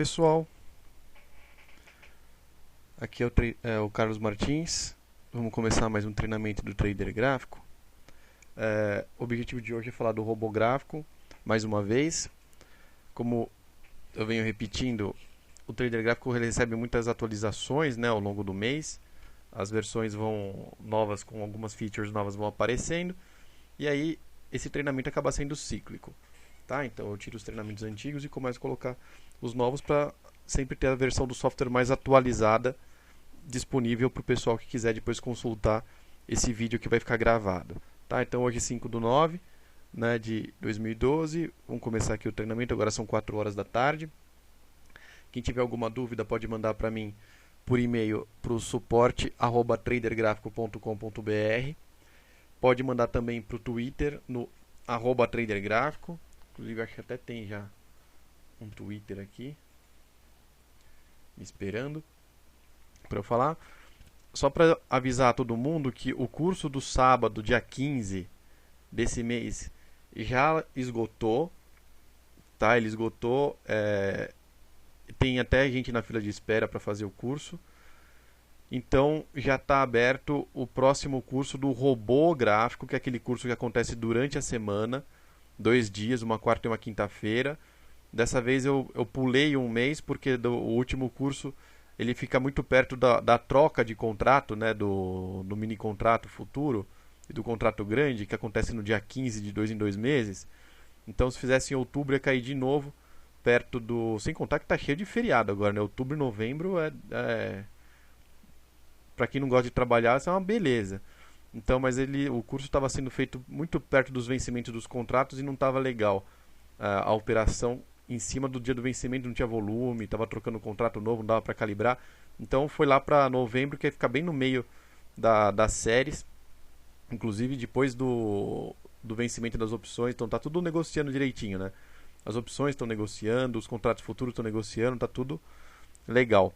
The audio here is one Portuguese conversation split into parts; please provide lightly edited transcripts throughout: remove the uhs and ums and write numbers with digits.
Pessoal, aqui é o Carlos Martins. Vamos começar mais um treinamento do Trader Gráfico. O objetivo de hoje é falar do robô gráfico, mais uma vez. Como eu venho repetindo, o Trader Gráfico recebe muitas atualizações, né, ao longo do mês. As versões novas, com algumas features novas, vão aparecendo. E aí, esse treinamento acaba sendo cíclico. Tá? Então eu tiro os treinamentos antigos e começo a colocar os novos para sempre ter a versão do software mais atualizada disponível para o pessoal que quiser depois consultar esse vídeo que vai ficar gravado. Tá? Então hoje é 5/9, né, de 2012. Vamos começar aqui o treinamento, agora são 4 horas da tarde. Quem tiver alguma dúvida pode mandar para mim por e-mail para o suporte@tradergrafico.com.br. Pode mandar também para o Twitter no @tradergráfico. Inclusive acho que até tem já um Twitter aqui me esperando para eu falar. Só para avisar a todo mundo que o curso do sábado, dia 15 desse mês, já esgotou. Tá? Ele esgotou. Tem até gente na fila de espera para fazer o curso. Então já está aberto o próximo curso do robô gráfico, que é aquele curso que acontece durante a semana, 2 dias, uma quarta e uma quinta-feira. Dessa vez eu pulei um mês, porque o último curso ele fica muito perto da troca de contrato, né, do mini contrato futuro e do contrato grande, que acontece no dia 15 de 2 em 2 meses. Então se fizesse em outubro ia cair de novo perto do... Sem contar que está cheio de feriado agora, né? Outubro e novembro para quem não gosta de trabalhar, isso é uma beleza. Então, mas o curso estava sendo feito muito perto dos vencimentos dos contratos e não estava legal. A operação em cima do dia do vencimento não tinha volume, estava trocando um contrato novo, não dava para calibrar. Então foi lá para novembro, que ia ficar bem no meio das séries, inclusive depois do vencimento das opções. Então tá tudo negociando direitinho, né? As opções estão negociando, os contratos futuros estão negociando, tá tudo legal.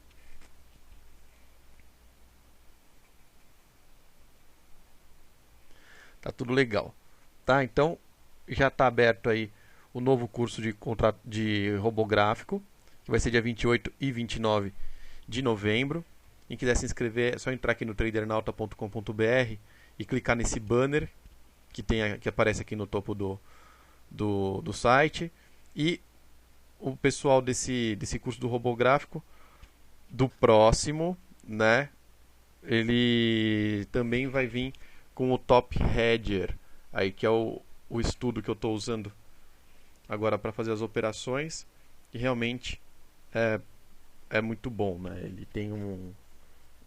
Tá tudo legal. Tá? Então já está aberto aí o novo curso de robô gráfico, que vai ser dia 28 e 29 de novembro. Quem quiser se inscrever é só entrar aqui no tradernauta.com.br e clicar nesse banner que aparece aqui no topo do site. E o pessoal desse curso do robô gráfico, do próximo, né, ele também vai vir com o Top Hedger, aí, que é o estudo que eu estou usando agora para fazer as operações, que realmente é muito bom, né? Ele tem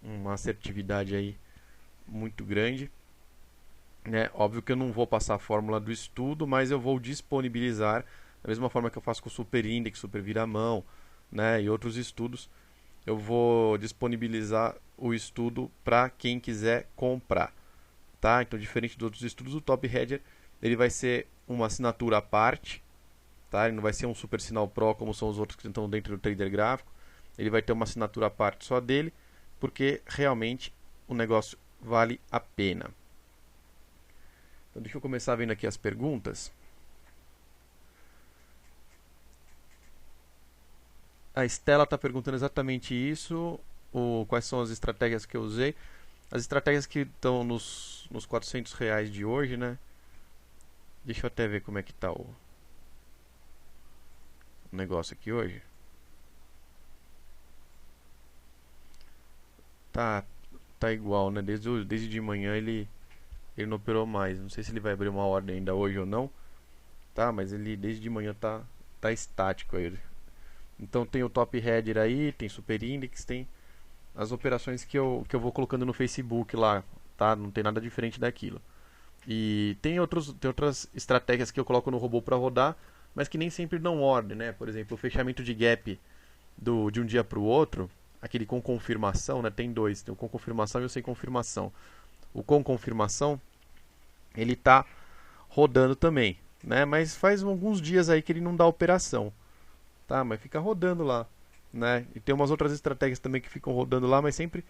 uma assertividade aí muito grande, né? Óbvio que eu não vou passar a fórmula do estudo, mas eu vou disponibilizar da mesma forma que eu faço com o Super Index, Super Viramão, né, e outros estudos. Eu vou disponibilizar o estudo para quem quiser comprar. Tá? Então, diferente dos outros estudos, o Top Hedger ele vai ser uma assinatura à parte. Tá? Ele não vai ser um Super Sinal Pro como são os outros que estão dentro do Trader Gráfico. Ele vai ter uma assinatura à parte só dele, porque realmente o negócio vale a pena. Então, deixa eu começar vendo aqui as perguntas. A Estela está perguntando exatamente isso. Quais são as estratégias que eu usei. As estratégias que estão nos R$400 de hoje, né? Deixa eu até ver como é que está o negócio aqui hoje. Tá igual, né? Desde de manhã ele não operou mais. Não sei se ele vai abrir uma ordem ainda hoje ou não. Tá, mas ele desde de manhã tá estático aí. Então tem o Top Header aí, tem Super Index, tem as operações que eu vou colocando no Facebook lá, tá? Não tem nada diferente daquilo. E tem outras estratégias que eu coloco no robô para rodar, mas que nem sempre dão ordem, né? Por exemplo, o fechamento de gap de um dia para o outro, aquele com confirmação, né? Tem dois, tem o com confirmação e o sem confirmação. O com confirmação, ele tá rodando também, né? Mas faz alguns dias aí que ele não dá operação, tá? Mas fica rodando lá, né? E tem umas outras estratégias também que ficam rodando lá, mas sempre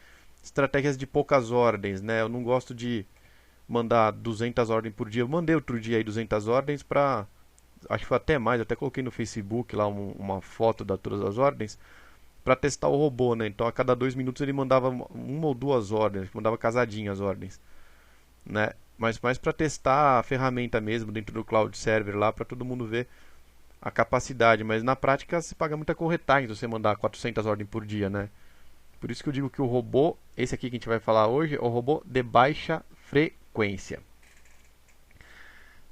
estratégias de poucas ordens, né? Eu não gosto de mandar 200 ordens por dia. Eu mandei outro dia aí 200 ordens para acho que foi até mais, eu até coloquei no Facebook lá uma foto de todas as ordens, para testar o robô, né? Então a cada 2 minutos ele mandava uma ou duas ordens, mandava casadinho as ordens, né? Mas mais para testar a ferramenta mesmo dentro do cloud server lá, para todo mundo ver a capacidade. Mas na prática se paga muita corretagem se você mandar 400 ordens por dia, né? Por isso que eu digo que o robô, esse aqui que a gente vai falar hoje, é o robô de baixa frequência.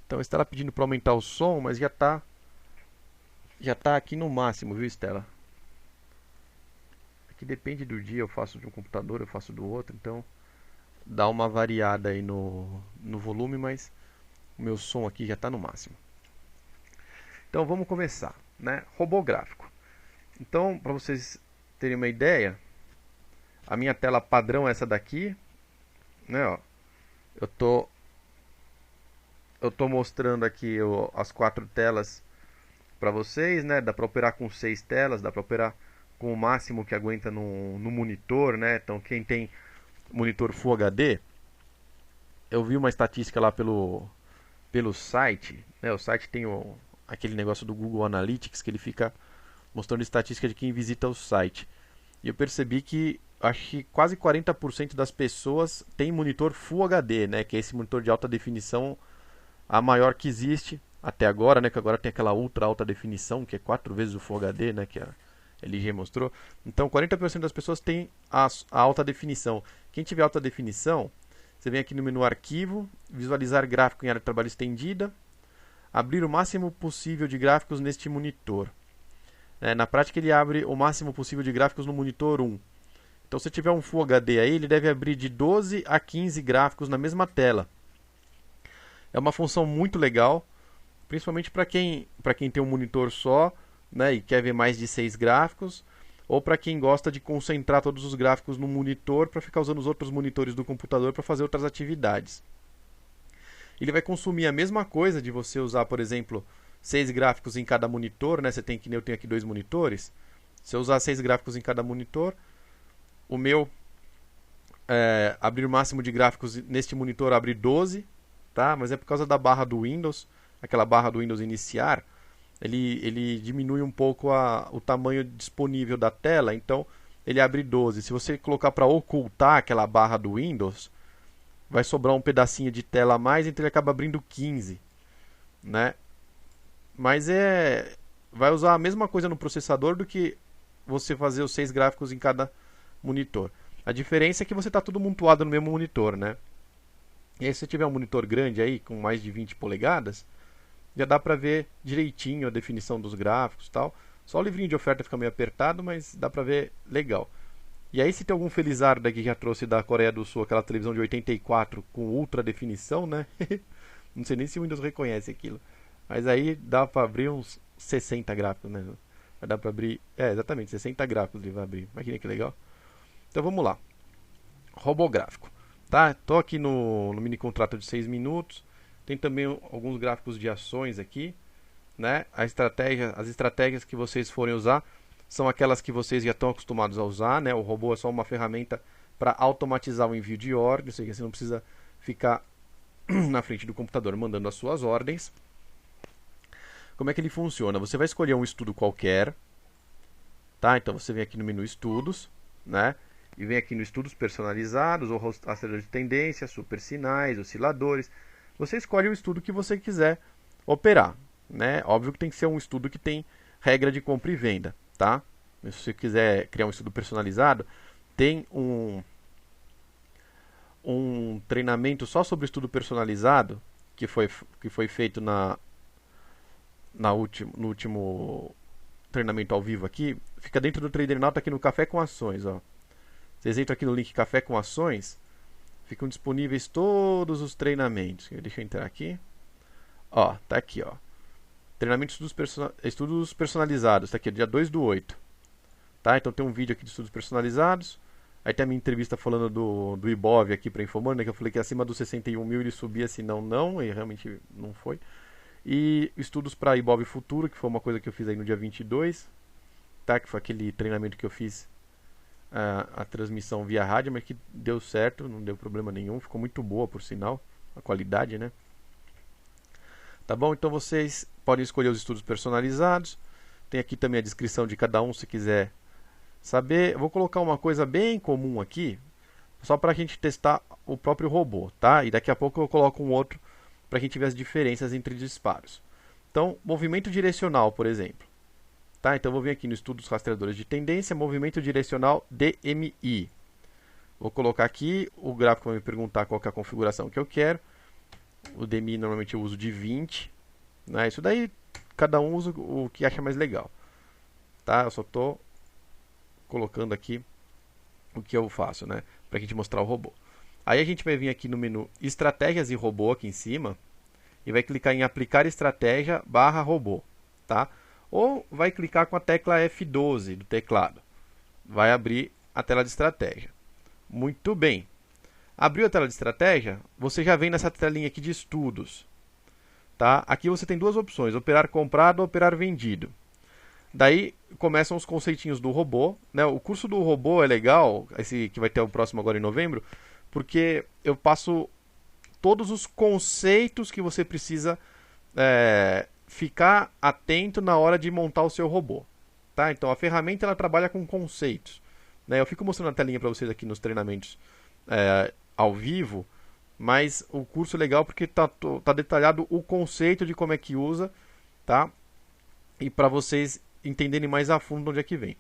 Então Estela pedindo para aumentar o som, mas já tá aqui no máximo, viu, Estela? Aqui depende do dia, eu faço de um computador, eu faço do outro, então dá uma variada aí no volume, mas o meu som aqui já está no máximo. Então vamos começar, né? Robô gráfico. Então, para vocês terem uma ideia, a minha tela padrão é essa daqui, né? Ó, eu tô mostrando aqui as 4 telas para vocês, né? Dá para operar com 6 telas, dá para operar com o máximo que aguenta no monitor, né? Então quem tem monitor Full HD, eu vi uma estatística lá pelo site, né? O site tem aquele negócio do Google Analytics que ele fica mostrando estatística de quem visita o site. E eu percebi que acho que quase 40% das pessoas tem monitor Full HD, né? Que é esse monitor de alta definição, a maior que existe até agora, né? Que agora tem aquela ultra alta definição, que é 4 vezes o Full HD, né? Que a LG mostrou. Então 40% das pessoas tem a alta definição. Quem tiver alta definição, você vem aqui no menu Arquivo, Visualizar gráfico em área de trabalho estendida, abrir o máximo possível de gráficos neste monitor. Na prática ele abre o máximo possível de gráficos no monitor 1. Então se tiver um Full HD aí, ele deve abrir de 12 a 15 gráficos na mesma tela. É uma função muito legal, principalmente para quem tem um monitor só, né, e quer ver mais de 6 gráficos, ou para quem gosta de concentrar todos os gráficos no monitor para ficar usando os outros monitores do computador para fazer outras atividades. Ele vai consumir a mesma coisa de você usar, por exemplo, 6 gráficos em cada monitor, né? Eu tenho aqui 2 monitores. Se eu usar 6 gráficos em cada monitor, o meu abrir o máximo de gráficos neste monitor abre 12, tá? Mas é por causa da barra do Windows, aquela barra do Windows iniciar, ele diminui um pouco o tamanho disponível da tela, então ele abre 12. Se você colocar para ocultar aquela barra do Windows, vai sobrar um pedacinho de tela a mais, então ele acaba abrindo 15, né? Mas vai usar a mesma coisa no processador do que você fazer os 6 gráficos em cada monitor. A diferença é que você está tudo montuado no mesmo monitor, né? E aí se você tiver um monitor grande aí, com mais de 20 polegadas, já dá para ver direitinho a definição dos gráficos e tal. Só o livrinho de oferta fica meio apertado, mas dá para ver legal. E aí se tem algum felizardo aqui que já trouxe da Coreia do Sul aquela televisão de 84 com ultra definição, né? Não sei nem se o Windows reconhece aquilo. Mas aí dá para abrir uns 60 gráficos, né? Vai dar para abrir, exatamente, 60 gráficos ele vai abrir. Imagina que legal. Então vamos lá. Robô gráfico. Tá? Tô aqui no mini contrato de 6 minutos. Tem também alguns gráficos de ações aqui, né? As estratégias que vocês forem usar são aquelas que vocês já estão acostumados a usar, né? O robô é só uma ferramenta para automatizar o envio de ordens, ou seja, você não precisa ficar na frente do computador mandando as suas ordens. Como é que ele funciona? Você vai escolher um estudo qualquer, tá? Então você vem aqui no menu Estudos, né? E vem aqui no Estudos Personalizados, ou rastreador de tendência, super sinais, osciladores. Você escolhe o estudo que você quiser operar, né? Óbvio que tem que ser um estudo que tem regra de compra e venda, tá? Se você quiser criar um estudo personalizado, tem um treinamento só sobre estudo personalizado que foi feito no último treinamento ao vivo aqui. Fica dentro do Trader Nauta aqui no Café com Ações, ó. Vocês entram aqui no link Café com Ações, ficam disponíveis todos os treinamentos. Deixa eu entrar aqui. Ó, tá aqui, ó. Treinamento de estudos personalizados. Tá aqui, dia 2/8. Tá? Então tem um vídeo aqui de estudos personalizados. Aí tem a minha entrevista falando do Ibov aqui para informar, né? Que eu falei que acima dos 61 mil ele subia, senão não. E realmente não foi. E estudos para Ibov Futuro, que foi uma coisa que eu fiz aí no dia 22. Tá? Que foi aquele treinamento que eu fiz a transmissão via rádio, mas que deu certo, não deu problema nenhum, ficou muito boa por sinal, a qualidade, né? Tá bom? Então vocês podem escolher os estudos personalizados. Tem aqui também a descrição de cada um, se quiser saber. Eu vou colocar uma coisa bem comum aqui, só para a gente testar o próprio robô, tá? E daqui a pouco eu coloco um outro para a gente ver as diferenças entre disparos. Então, movimento direcional, por exemplo. Tá? Então, eu vou vir aqui no estudo dos rastreadores de tendência, movimento direcional DMI. Vou colocar aqui, o gráfico vai me perguntar qual que é a configuração que eu quero. O DMI normalmente eu uso de 20. Né? Isso daí, cada um usa o que acha mais legal. Tá? Eu só estou colocando aqui o que eu faço, né? Para a gente mostrar o robô. Aí a gente vai vir aqui no menu Estratégias e Robô aqui em cima e vai clicar em Aplicar Estratégia / Robô, tá? Ou vai clicar com a tecla F12 do teclado. Vai abrir a tela de estratégia. Muito bem. Abriu a tela de estratégia, você já vem nessa telinha aqui de estudos. Tá? Aqui você tem duas opções, operar comprado ou operar vendido. Daí começam os conceitinhos do robô. Né? O curso do robô é legal, esse que vai ter o próximo agora em novembro, porque eu passo todos os conceitos que você precisa ficar atento na hora de montar o seu robô. Tá? Então a ferramenta ela trabalha com conceitos. Né? Eu fico mostrando a telinha para vocês aqui nos treinamentos ao vivo, mas o curso é legal porque tá detalhado o conceito de como é que usa, tá? E para vocês entenderem mais a fundo onde é que vem.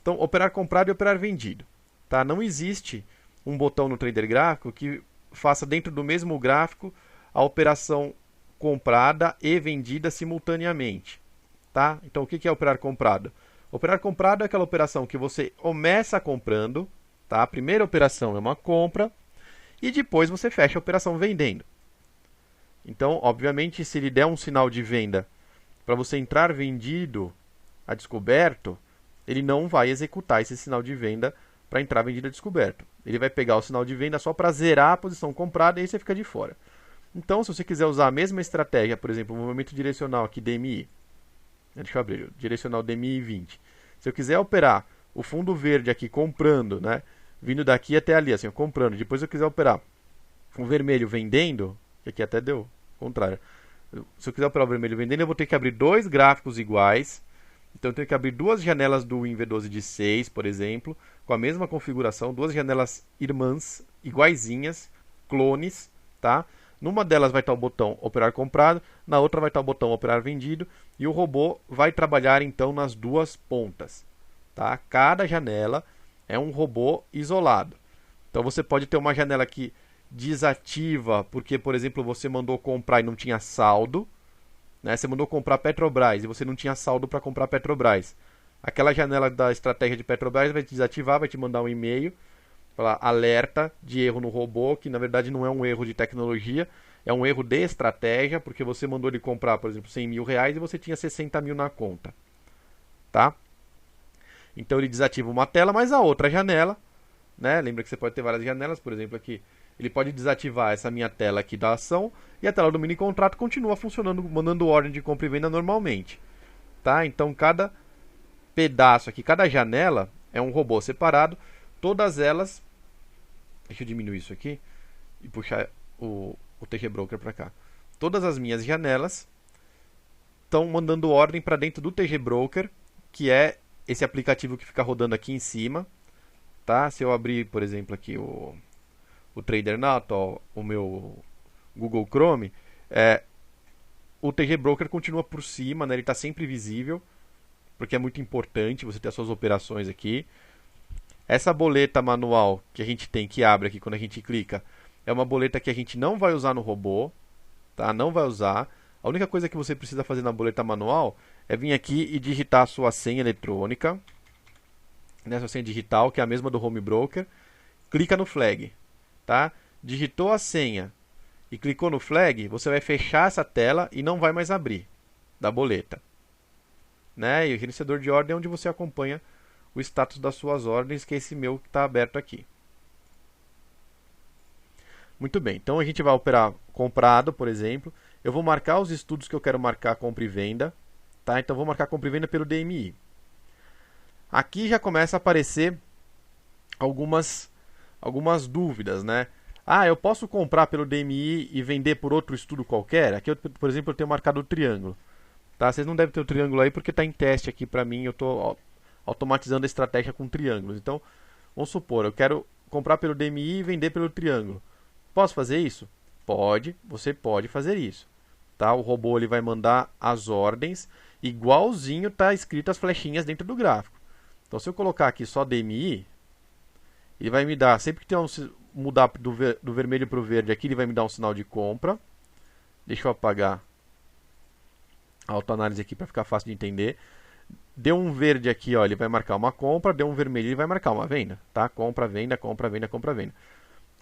Então, operar comprado e operar vendido. Tá? Não existe um botão no trader gráfico que faça dentro do mesmo gráfico a operação comprada e vendida simultaneamente. Tá? Então, o que é operar comprado? Operar comprado é aquela operação que você começa comprando. Tá? A primeira operação é uma compra e depois você fecha a operação vendendo. Então, obviamente, se ele der um sinal de venda para você entrar vendido a descoberto, ele não vai executar esse sinal de venda para entrar vendido a descoberto. Ele vai pegar o sinal de venda só para zerar a posição comprada e aí você fica de fora. Então, se você quiser usar a mesma estratégia, por exemplo, o movimento direcional aqui DMI, deixa eu abrir, direcional DMI 20. Se eu quiser operar o fundo verde aqui comprando, né, vindo daqui até ali, assim, comprando, depois eu quiser operar o vermelho vendendo, que aqui até deu contrário. Se eu quiser operar o vermelho vendendo, eu vou ter que abrir dois gráficos iguais. Então eu tenho que abrir duas janelas do WinV12 de 6, por exemplo, com a mesma configuração, duas janelas irmãs, iguaizinhas, clones, tá? Numa delas vai estar o botão operar comprado, na outra vai estar o botão operar vendido, e o robô vai trabalhar então nas duas pontas, tá? Cada janela é um robô isolado. Então você pode ter uma janela que desativa porque, por exemplo, você mandou comprar e não tinha saldo, né? Você mandou comprar Petrobras e você não tinha saldo para comprar Petrobras. Aquela janela da estratégia de Petrobras vai te desativar, vai te mandar um e-mail, falar alerta de erro no robô, que na verdade não é um erro de tecnologia, é um erro de estratégia, porque você mandou ele comprar, por exemplo, 100 mil reais e você tinha 60 mil na conta. Tá? Então ele desativa uma tela, mas a outra janela, né? Lembra que você pode ter várias janelas, por exemplo, aqui. Ele pode desativar essa minha tela aqui da ação e a tela do mini contrato continua funcionando, mandando ordem de compra e venda normalmente. Tá? Então cada pedaço aqui, cada janela é um robô separado. Todas elas, deixa eu diminuir isso aqui e puxar o TG Broker para cá. Todas as minhas janelas estão mandando ordem para dentro do TG Broker, que é esse aplicativo que fica rodando aqui em cima. Tá? Se eu abrir, por exemplo, aqui o Trader Now, o meu Google Chrome, o TG Broker continua por cima, né? Ele está sempre visível, porque é muito importante você ter as suas operações aqui. Essa boleta manual que a gente tem, que abre aqui quando a gente clica, é uma boleta que a gente não vai usar no robô, tá? Não vai usar. A única coisa que você precisa fazer na boleta manual é vir aqui e digitar a sua senha eletrônica, né? Sua senha digital, que é a mesma do Home Broker. Clica no flag. Tá? Digitou a senha e clicou no flag, você vai fechar essa tela e não vai mais abrir da boleta. Né? E o gerenciador de ordem é onde você acompanha o status das suas ordens, que é esse meu que está aberto aqui. Muito bem, então a gente vai operar comprado, por exemplo. Eu vou marcar os estudos que eu quero marcar compra e venda. Tá? Então vou marcar compra e venda pelo DMI. Aqui já começa a aparecer algumas dúvidas, né? Ah, eu posso comprar pelo DMI e vender por outro estudo qualquer? Aqui, por exemplo, eu tenho marcado o triângulo. Tá? Vocês não devem ter o triângulo aí porque está em teste aqui para mim. Eu estou automatizando a estratégia com triângulos. Então, vamos supor, eu quero comprar pelo DMI e vender pelo triângulo. Posso fazer isso? Pode, você pode fazer isso. Tá? O robô ele vai mandar as ordens igualzinho está escrito as flechinhas dentro do gráfico. Então, se eu colocar aqui só DMI, ele vai me dar, sempre que tem mudar do vermelho para o verde aqui, ele vai me dar um sinal de compra. Deixa eu apagar a autoanálise aqui para ficar fácil de entender. Deu um verde aqui, ó, ele vai marcar uma compra. Deu um vermelho, ele vai marcar uma venda. Tá? Compra, venda, compra, venda, compra, venda.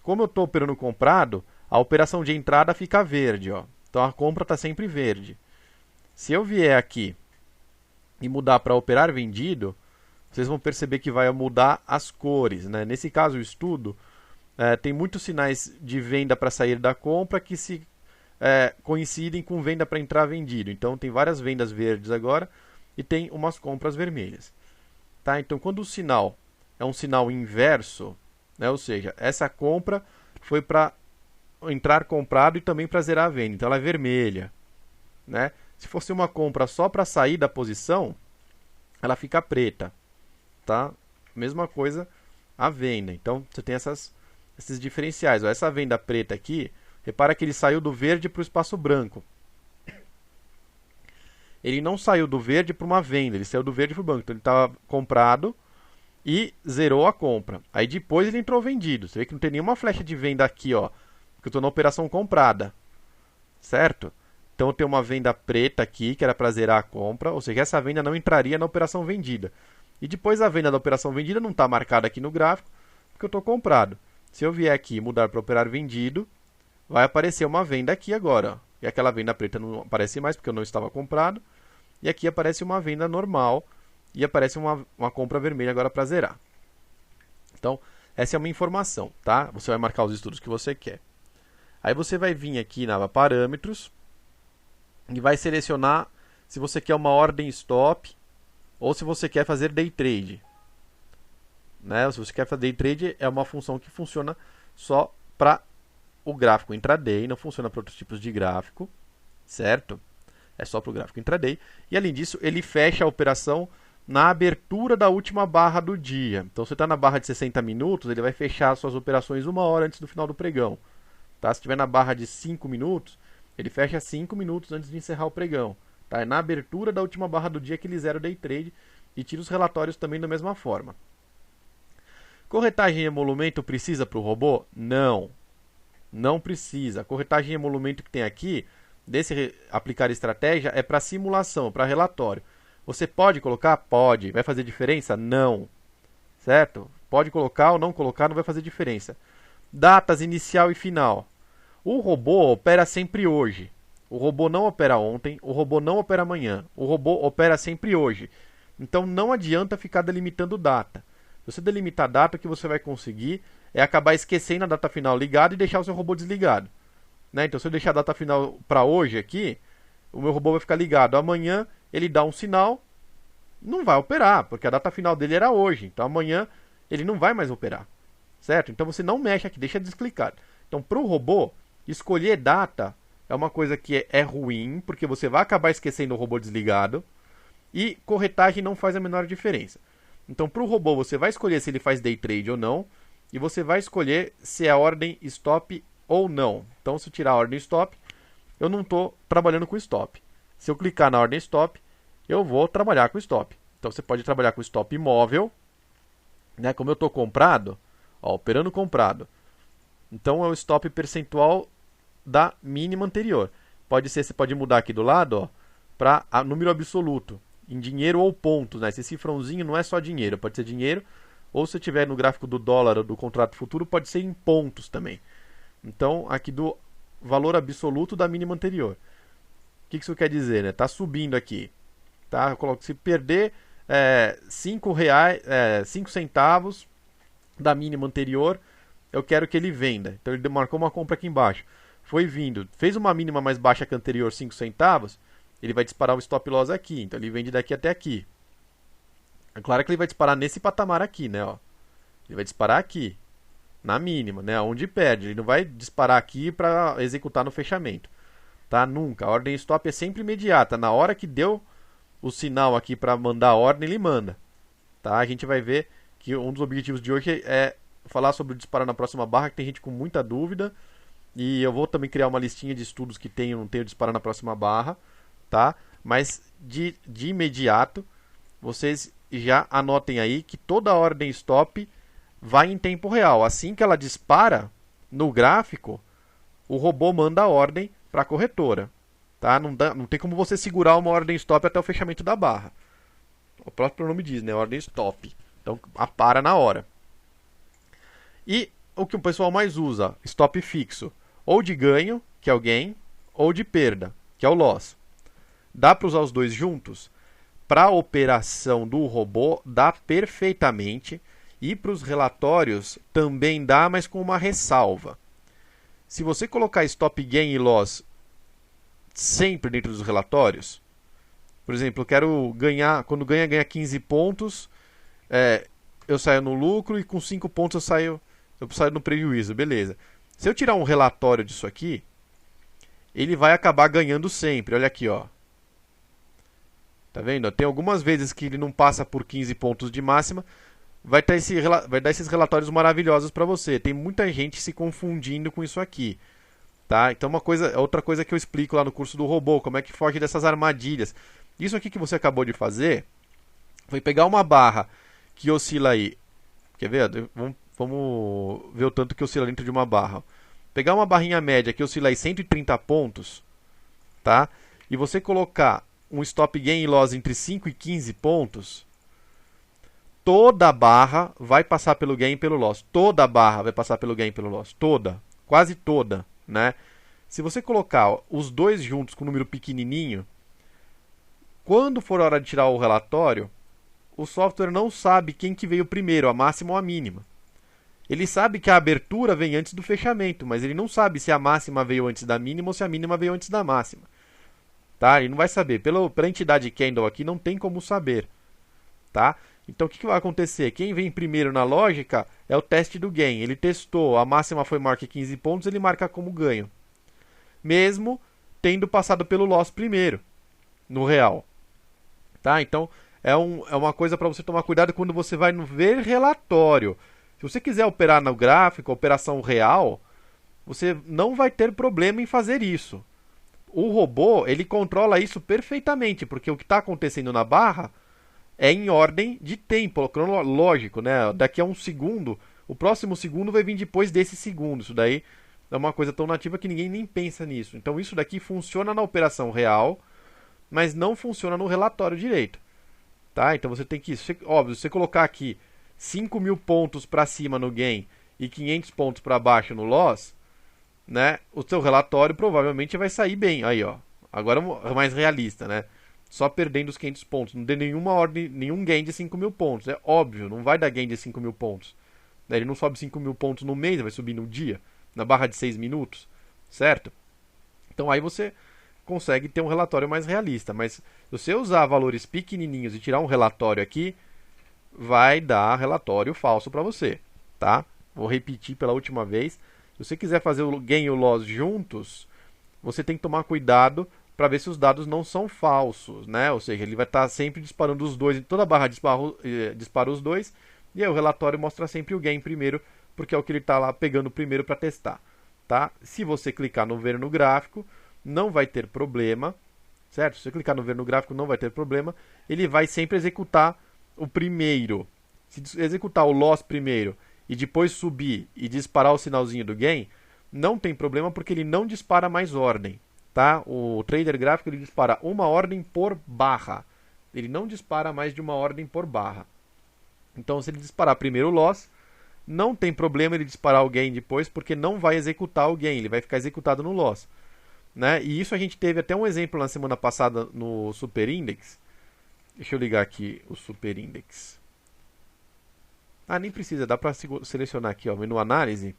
Como eu estou operando comprado, a operação de entrada fica verde. Ó. Então a compra está sempre verde. Se eu vier aqui e mudar para operar vendido, vocês vão perceber que vai mudar as cores. Né? Nesse caso, o estudo tem muitos sinais de venda para sair da compra que se coincidem com venda para entrar vendido. Então, tem várias vendas verdes agora e tem umas compras vermelhas. Tá? Então, quando o sinal é um sinal inverso, né? Ou seja, essa compra foi para entrar comprado e também para zerar a venda. Então, ela é vermelha. Né? Se fosse uma compra só para sair da posição, ela fica preta. Tá? Mesma coisa a venda. Então, você tem esses diferenciais. Ó, essa venda preta aqui, repara que ele saiu do verde para o espaço branco. Ele não saiu do verde para uma venda, ele saiu do verde para o branco. Então, ele estava comprado e zerou a compra. Aí, depois, ele entrou vendido. Você vê que não tem nenhuma flecha de venda aqui, ó, porque eu estou na operação comprada. Certo? Então, eu tenho uma venda preta aqui, que era para zerar a compra. Ou seja, essa venda não entraria na operação vendida. E depois a venda da operação vendida não está marcada aqui no gráfico, porque eu estou comprado. Se eu vier aqui e mudar para operar vendido, vai aparecer uma venda aqui agora. Ó. E aquela venda preta não aparece mais, porque eu não estava comprado. E aqui aparece uma venda normal e aparece uma compra vermelha agora para zerar. Então, essa é uma informação. Tá? Você vai marcar os estudos que você quer. Aí você vai vir aqui na aba Parâmetros e vai selecionar se você quer uma ordem stop ou se você quer fazer day trade. Né? Se você quer fazer day trade, é uma função que funciona só para o gráfico intraday, não funciona para outros tipos de gráfico, certo? É só para o gráfico intraday. E além disso, ele fecha a operação na abertura da última barra do dia. Então, você está na barra de 60 minutos, ele vai fechar suas operações 1 hora antes do final do pregão. Tá? Se estiver na barra de 5 minutos, ele fecha 5 minutos antes de encerrar o pregão. Tá? É na abertura da última barra do dia que ele zera o day trade e tira os relatórios também da mesma forma. Corretagem e emolumento precisa para o robô? Não. Não precisa. A corretagem e emolumento que tem aqui, desse aplicar estratégia, é para simulação, para relatório. Você pode colocar? Pode. Vai fazer diferença? Não. Certo? Pode colocar ou não colocar, não vai fazer diferença. Datas inicial e final. O robô opera sempre hoje. O robô não opera ontem, o robô não opera amanhã. O robô opera sempre hoje. Então não adianta ficar delimitando data. Se você delimitar data, o que você vai conseguir é acabar esquecendo a data final ligada e deixar o seu robô desligado. Né? Então se eu deixar a data final para hoje aqui, o meu robô vai ficar ligado. Amanhã ele dá um sinal, não vai operar, porque a data final dele era hoje. Então amanhã ele não vai mais operar. Certo? Então você não mexe aqui, deixa desclicado. Então para o robô, escolher data é uma coisa que é ruim, porque você vai acabar esquecendo o robô desligado. E corretagem não faz a menor diferença. Então, para o robô, você vai escolher se ele faz day trade ou não. E você vai escolher se é a ordem stop ou não. Então, se eu tirar a ordem stop, eu não estou trabalhando com stop. Se eu clicar na ordem stop, eu vou trabalhar com stop. Então, você pode trabalhar com stop imóvel. Né? Como eu estou comprado, ó, operando comprado. Então, é o stop percentual da mínima anterior. Pode ser, você pode mudar aqui do lado para número absoluto, em dinheiro ou pontos. Né? Esse cifrãozinho não é só dinheiro, pode ser dinheiro, ou se tiver no gráfico do dólar ou do contrato futuro, pode ser em pontos também. Então, aqui do valor absoluto da mínima anterior. O que isso quer dizer? Está subindo aqui. Tá? Eu coloco, se perder 5 centavos da mínima anterior, eu quero que ele venda. Então, ele marcou uma compra aqui embaixo. Foi vindo, fez uma mínima mais baixa que a anterior, 5 centavos, ele vai disparar o stop loss aqui. Então, ele vende daqui até aqui. É claro que ele vai disparar nesse patamar aqui, né? Ó. Ele vai disparar aqui. na mínima, né? Onde perde. Ele não vai disparar aqui para executar no fechamento, tá? Nunca. A ordem stop é sempre imediata. Na hora que deu o sinal aqui para mandar a ordem, ele manda, tá? A gente vai ver que um dos objetivos de hoje é falar sobre o disparar na próxima barra, que tem gente com muita dúvida. E eu vou também criar uma listinha de estudos que tem ou não tem o disparar na próxima barra, tá? Mas de imediato, vocês já anotem aí que toda ordem stop vai em tempo real. Assim que ela dispara no gráfico, o robô manda a ordem para a corretora, tá? Não tem como você segurar uma ordem stop até o fechamento da barra. O próprio nome diz, né? Ordem stop. Então, para na hora. E o que o pessoal mais usa? Stop fixo. Ou de ganho, que é o gain, ou de perda, que é o loss. Dá para usar os dois juntos? Para a operação do robô, dá perfeitamente. E para os relatórios também dá, mas com uma ressalva. Se você colocar stop gain e loss sempre dentro dos relatórios, por exemplo, eu quero ganhar, quando ganha 15 pontos, eu saio no lucro e com 5 pontos eu saio no prejuízo, beleza. Se eu tirar um relatório disso aqui, ele vai acabar ganhando sempre. Olha aqui, ó. Tá vendo? Tem algumas vezes que ele não passa por 15 pontos de máxima, vai dar esses relatórios maravilhosos para você. Tem muita gente se confundindo com isso aqui, tá? Então outra coisa que eu explico lá no curso do robô, como é que foge dessas armadilhas. Isso aqui que você acabou de fazer foi pegar uma barra que oscila aí. Quer ver? Vamos ver o tanto que oscila dentro de uma barra. Pegar uma barrinha média que oscila aí 130 pontos, tá? E você colocar um stop gain e loss entre 5 e 15 pontos, toda a barra vai passar pelo gain e pelo loss. Toda a barra vai passar pelo gain e pelo loss. Toda. Quase toda, né? Se você colocar os dois juntos com um número pequenininho, quando for a hora de tirar o relatório, o software não sabe quem que veio primeiro, a máxima ou a mínima. Ele sabe que a abertura vem antes do fechamento, mas ele não sabe se a máxima veio antes da mínima ou se a mínima veio antes da máxima. Tá? Ele não vai saber. Pela entidade candle aqui, não tem como saber. Tá? Então, o que vai acontecer? Quem vem primeiro na lógica é o teste do gain. Ele testou, a máxima foi maior que 15 pontos, ele marca como ganho. Mesmo tendo passado pelo loss primeiro, no real. Tá? Então, é uma coisa para você tomar cuidado quando você vai no ver relatório. Se você quiser operar no gráfico, operação real, você não vai ter problema em fazer isso. O robô, ele controla isso perfeitamente, porque o que está acontecendo na barra é em ordem de tempo, cronológico, né? Daqui a um segundo, o próximo segundo vai vir depois desse segundo. Isso daí é uma coisa tão nativa que ninguém nem pensa nisso. Então isso daqui funciona na operação real, mas não funciona no relatório direito. Tá? Então você tem que, óbvio, se você colocar aqui 5.000 pontos para cima no gain e 500 pontos para baixo no loss, né, o seu relatório provavelmente vai sair bem. Aí, ó. Agora é mais realista, né? Só perdendo os 500 pontos. Não dê nenhuma ordem, nenhum gain de 5.000 pontos. É óbvio, não vai dar gain de 5.000 pontos. Ele não sobe 5.000 pontos no mês, vai subir no dia, na barra de 6 minutos, certo? Então aí você consegue ter um relatório mais realista. Mas se você usar valores pequenininhos e tirar um relatório aqui, vai dar relatório falso para você, tá? Vou repetir pela última vez. Se você quiser fazer o gain e o loss juntos, você tem que tomar cuidado para ver se os dados não são falsos, né? Ou seja, ele vai estar sempre disparando os dois, em toda a barra dispara os dois, e aí o relatório mostra sempre o gain primeiro, porque é o que ele está lá pegando primeiro para testar, tá? Se você clicar no ver no gráfico, não vai ter problema, certo? Se você clicar no ver no gráfico, não vai ter problema, ele vai sempre executar o primeiro. Se executar o loss primeiro e depois subir e disparar o sinalzinho do gain, não tem problema porque ele não dispara mais ordem, tá? O trader gráfico ele dispara uma ordem por barra. Ele não dispara mais de uma ordem por barra. Então, se ele disparar primeiro o loss, não tem problema ele disparar o gain depois, porque não vai executar o gain, ele vai ficar executado no loss, né? E isso a gente teve até um exemplo na semana passada no Super Index. Deixa eu ligar aqui o Super Index. Ah, nem precisa, dá para selecionar aqui, ó, menu análise.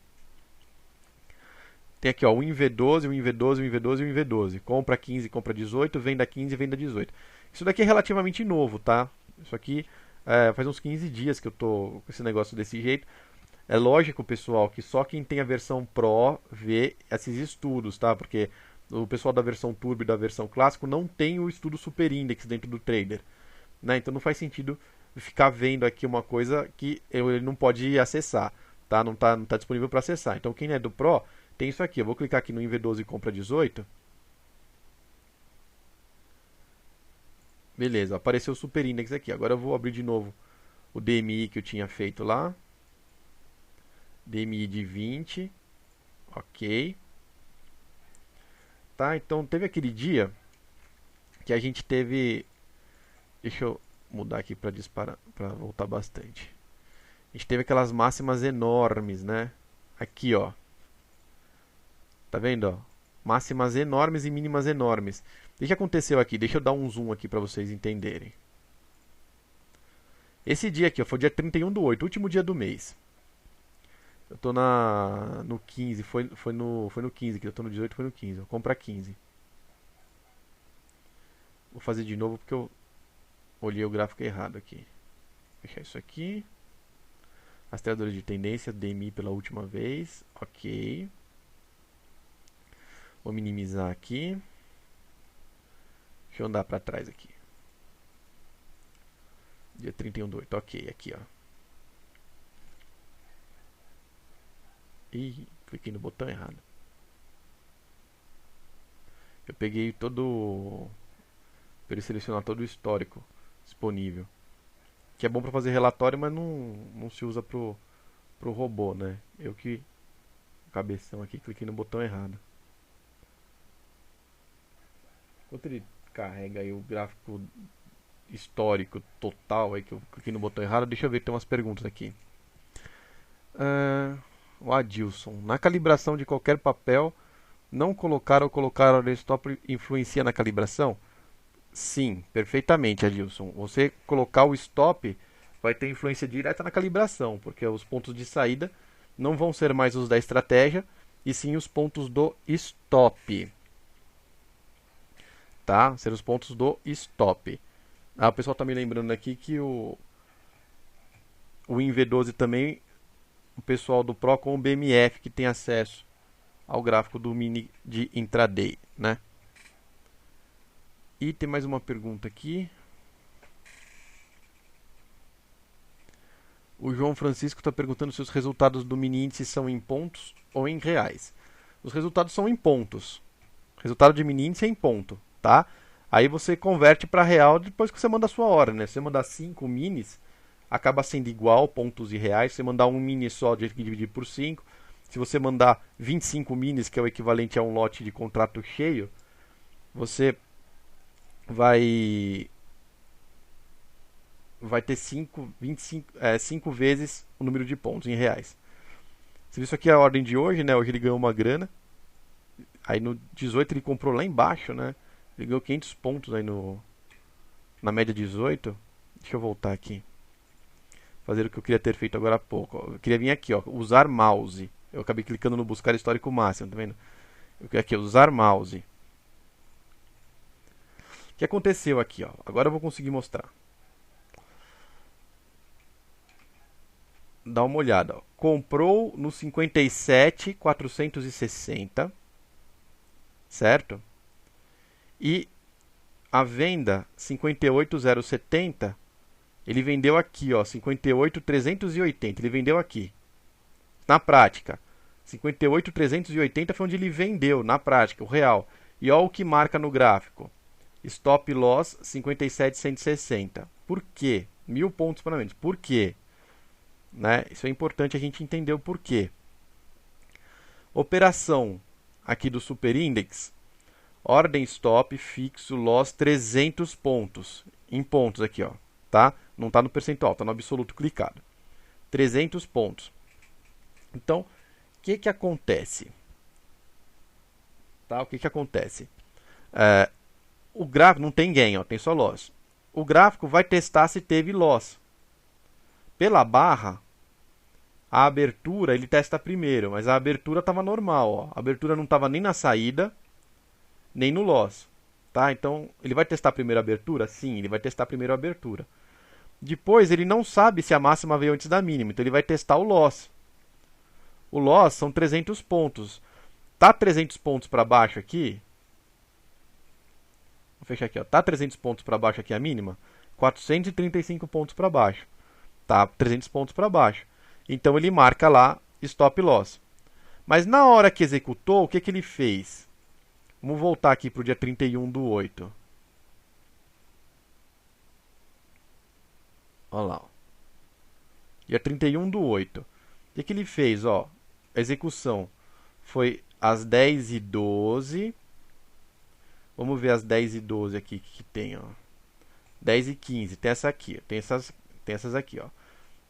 Tem aqui, ó, o INV12, o INV12, o INV12 e o INV12. Compra 15, compra 18, venda 15, venda 18. Isso daqui é relativamente novo, tá? Isso aqui faz uns 15 dias que eu tô com esse negócio desse jeito. É lógico, pessoal, que só quem tem a versão Pro vê esses estudos, tá? Porque o pessoal da versão Turbo e da versão Clássico não tem o estudo Super Index dentro do Trader, né? Então não faz sentido ficar vendo aqui uma coisa que ele não pode acessar, tá? Não tá disponível para acessar. Então quem é do Pro tem isso aqui. Eu vou clicar aqui no InV12 e compra 18. Beleza, apareceu o Super Index aqui. Agora eu vou abrir de novo o DMI que eu tinha feito lá. DMI de 20. Ok. Tá, então teve aquele dia que a gente teve. Deixa eu mudar aqui para disparar, para voltar bastante. A gente teve aquelas máximas enormes, né? Aqui, ó. Tá vendo, ó? Máximas enormes e mínimas enormes. O que aconteceu aqui? Deixa eu dar um zoom aqui para vocês entenderem. Esse dia aqui, ó, foi o dia 31/8, último dia do mês. Eu tô no 15, foi no 15, que eu tô no 18, foi no 15. Vou comprar 15. Vou fazer de novo porque eu olhei o gráfico errado aqui. Fechar isso aqui. Rastreadores de tendência, DMI pela última vez. Ok. Vou minimizar aqui. Deixa eu andar para trás aqui. Dia 31/8. Ok, aqui, ó. Ih, cliquei no botão errado. Eu peguei todo... para ele selecionar todo o histórico disponível. Que é bom para fazer relatório, mas não se usa pro robô, né? Eu que... cabeção aqui, cliquei no botão errado. Enquanto ele carrega aí o gráfico histórico total, aí que eu cliquei no botão errado, deixa eu ver, tem umas perguntas aqui. O Adilson, na calibração de qualquer papel, não colocar ou colocar o stop influencia na calibração? Sim, perfeitamente, Adilson. Você colocar o stop vai ter influência direta na calibração, porque os pontos de saída não vão ser mais os da estratégia, e sim os pontos do stop. Tá? Ser os pontos do stop. O pessoal está me lembrando aqui que o InV12 também, o pessoal do Pro com o BMF que tem acesso ao gráfico do mini de intraday, né? E tem mais uma pergunta aqui. O João Francisco está perguntando se os resultados do mini índice são em pontos ou em reais. Os resultados são em pontos. O resultado de mini índice é em ponto, tá? Aí você converte para real depois que você manda a sua hora, né? Se você mandar 5 minis, acaba sendo igual pontos e reais. Se você mandar um mini só, dividir por 5. Se você mandar 25 minis, que é o equivalente a um lote de contrato cheio, você vai ter 5 vezes o número de pontos em reais. Você viu isso aqui é a ordem de hoje, né? Hoje ele ganhou uma grana. Aí no 18 ele comprou lá embaixo, né? Ele ganhou 500 pontos aí na média 18. Deixa eu voltar aqui. Fazer o que eu queria ter feito agora há pouco. Ó. Eu queria vir aqui, ó, usar mouse. Eu acabei clicando no buscar histórico máximo, tá vendo? Eu queria aqui, usar mouse. O que aconteceu aqui, ó? Agora eu vou conseguir mostrar. Dá uma olhada, ó. Comprou no 57.460, certo? E a venda 58.070, ele vendeu aqui, ó, 58.380, ele vendeu aqui. Na prática, 58.380 foi onde ele vendeu, na prática, o real. E ó o que marca no gráfico. Stop loss 57.160. Por quê? 1000 pontos para menos. Por quê? Né? Isso é importante a gente entender o porquê. Operação aqui do Super Index. Ordem stop, fixo, loss 300 pontos. Em pontos aqui, ó. Tá? Não está no percentual, está no absoluto clicado. 300 pontos. Então, o que acontece? Tá? O que acontece? O gráfico não tem gain, ó, tem só loss. O gráfico vai testar se teve loss. Pela barra, a abertura ele testa primeiro, mas a abertura estava normal. Ó. A abertura não estava nem na saída, nem no loss. Tá? Então, ele vai testar primeiro a abertura? Sim, ele vai testar primeiro a abertura. Depois, ele não sabe se a máxima veio antes da mínima, então ele vai testar o loss. O loss são 300 pontos. Tá 300 pontos para baixo aqui. Vou fechar aqui, ó. Tá 300 pontos para baixo aqui a mínima? 435 pontos para baixo. Tá 300 pontos para baixo. Então ele marca lá stop loss. Mas na hora que executou, o que ele fez? Vamos voltar aqui para o dia 31/8. Olha lá. Ó. Dia 31/8. O que ele fez? Ó, a execução foi às 10h12. Vamos ver as 10h12 aqui que tem. Ó. 10h15. Tem essa aqui. Tem essas aqui. Ó.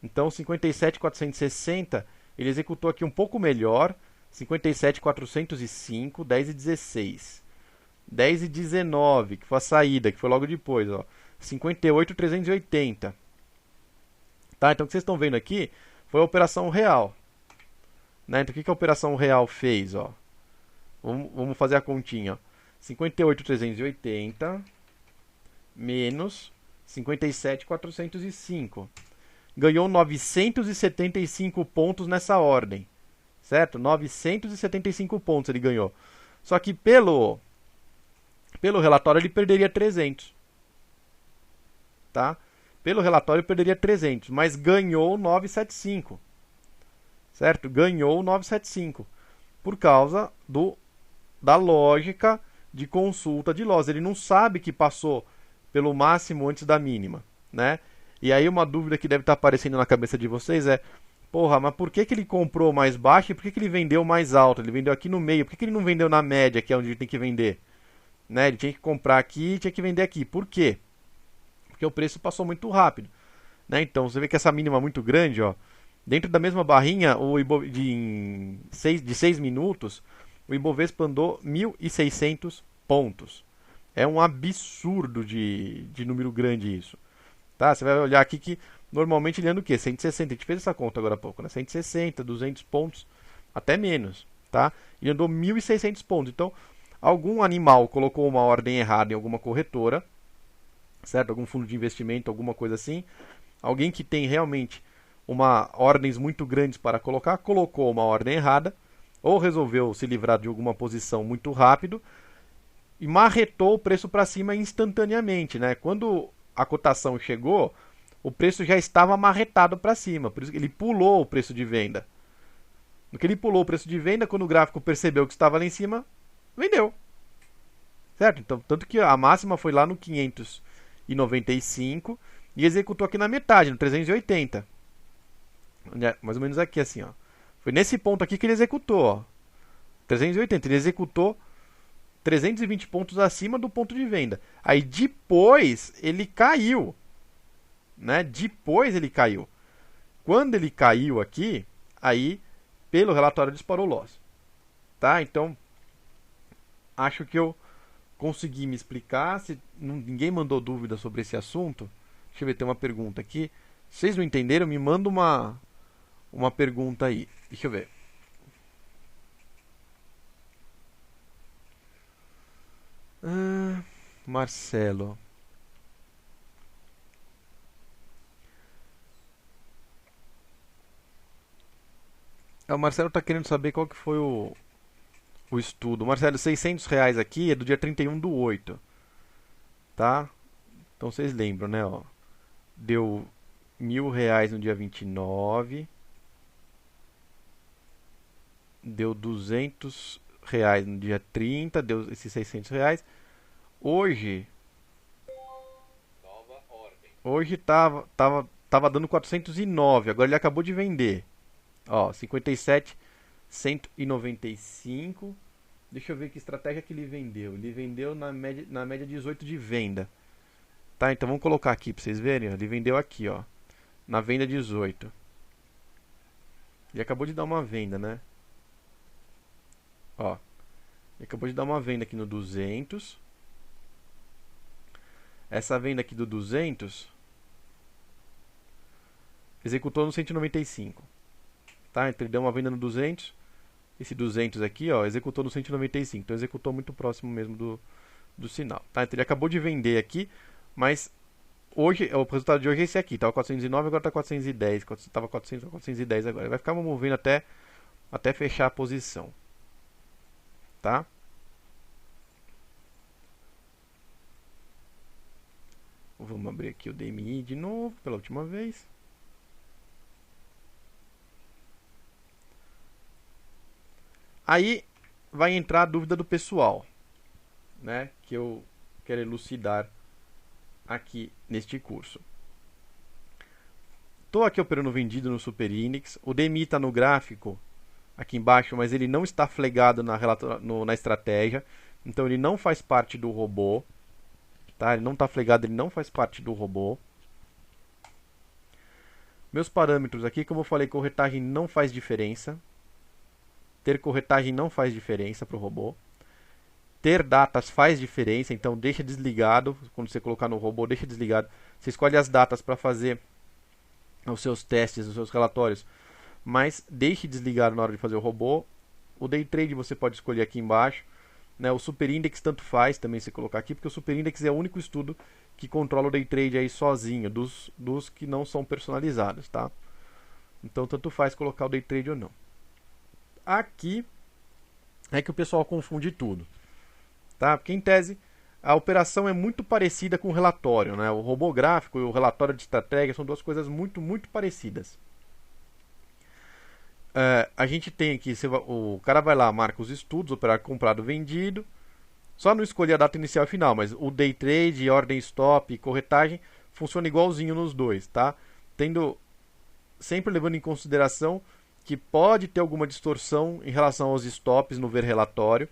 Então, 57.460, ele executou aqui um pouco melhor. 57.405, 10h16. 10h19, que foi a saída, que foi logo depois. Ó. 58.380. Tá? Então, o que vocês estão vendo aqui foi a operação real. Né? Então, o que a operação real fez? Ó? Vamos fazer a continha. 58.380 menos 57.405. Ganhou 975 pontos nessa ordem. Certo? 975 pontos ele ganhou. Só que pelo relatório ele perderia 300. Tá? Pelo relatório ele perderia 300, mas ganhou 975. Certo? Ganhou 975 por causa da lógica de consulta de loss. Ele não sabe que passou pelo máximo antes da mínima, né? E aí uma dúvida que deve estar aparecendo na cabeça de vocês é: porra, mas por que ele comprou mais baixo e por que ele vendeu mais alto? Ele vendeu aqui no meio, por que ele não vendeu na média, que é onde ele tem que vender? Né? Ele tinha que comprar aqui e tinha que vender aqui. Por quê? Porque o preço passou muito rápido. Né? Então, você vê que essa mínima é muito grande, ó. Dentro da mesma barrinha, de 6 minutos, o Ibovespa andou 1.600 pontos. É um absurdo de número grande isso. Tá? Você vai olhar aqui que normalmente ele anda o quê? 160. A gente fez essa conta agora há pouco, né? 160, 200 pontos, até menos. Tá? Ele andou 1.600 pontos. Então, algum animal colocou uma ordem errada em alguma corretora, certo? Algum fundo de investimento, alguma coisa assim. Alguém que tem realmente ordens muito grandes para colocar, colocou uma ordem errada, ou resolveu se livrar de alguma posição muito rápido e marretou o preço para cima instantaneamente, né? Quando a cotação chegou, o preço já estava marretado para cima, por isso que ele pulou o preço de venda. No que ele pulou o preço de venda, quando o gráfico percebeu que estava lá em cima, vendeu. Certo? Então, tanto que a máxima foi lá no 595 e executou aqui na metade, no 380. Mais ou menos aqui assim, ó. Foi nesse ponto aqui que ele executou, ó. 380, ele executou 320 pontos acima do ponto de venda. Aí depois ele caiu, né? Depois ele caiu. Quando ele caiu aqui, aí pelo relatório disparou loss. Tá? Então acho que eu consegui me explicar. Se ninguém mandou dúvida sobre esse assunto, deixa eu ver, tem uma pergunta aqui. Se vocês não entenderam, me manda uma pergunta aí. Deixa eu ver. Marcelo. O Marcelo está querendo saber qual que foi o estudo. Marcelo, R$ 600 aqui é do dia 31/8. Tá? Então vocês lembram, né? Ó. Deu R$ 1.000 no dia 29. Deu R$ 200 no dia 30. Deu esses R$ 600. Hoje tava dando 409. Agora ele acabou de vender. Ó, 57.195. Deixa eu ver que estratégia que ele vendeu. Ele vendeu na média 18 de venda. Tá, então vamos colocar aqui para vocês verem. Ele vendeu aqui, ó, na venda 18. Ele acabou de dar uma venda, né? Ó, ele acabou de dar uma venda aqui no 200. Essa venda aqui do 200 executou no 195. Tá? Então ele deu uma venda no 200. Esse 200 aqui, ó, executou no 195. Então executou muito próximo mesmo do sinal. Tá? Então ele acabou de vender aqui, mas hoje, o resultado de hoje é esse aqui. Estava 409, agora está 410. Estava 400, 410 agora. Vai ficar movendo até até fechar a posição. Tá? Vamos abrir aqui o DMI de novo, pela última vez. Aí vai entrar a dúvida do pessoal, né, que eu quero elucidar aqui neste curso. Estou aqui operando vendido no SuperIndex, o DMI está no gráfico aqui embaixo, mas ele não está flegado na estratégia, então ele não faz parte do robô, tá? Ele não está flegado, ele não faz parte do robô. Meus parâmetros aqui, como eu falei, corretagem não faz diferença. Ter corretagem não faz diferença para o robô. Ter datas faz diferença, então deixa desligado. Quando você colocar no robô, deixa desligado. Você escolhe as datas para fazer os seus testes, os seus relatórios, mas deixe desligado na hora de fazer o robô. O Day Trade você pode escolher aqui embaixo, né? O SuperIndex tanto faz também você colocar aqui, porque o SuperIndex é o único estudo que controla o Day Trade aí sozinho, dos que não são personalizados, tá? Então tanto faz colocar o Day Trade ou não. Aqui é que o pessoal confunde tudo, tá? Porque em tese a operação é muito parecida com o relatório, né? O robô gráfico e o relatório de estratégia são duas coisas muito parecidas. A gente tem aqui, o cara vai lá, marca os estudos, operar comprado, vendido, só não escolher a data inicial e final, mas o Day Trade, ordem stop e corretagem funciona igualzinho nos dois, tá? Sempre levando em consideração que pode ter alguma distorção em relação aos stops no ver relatório,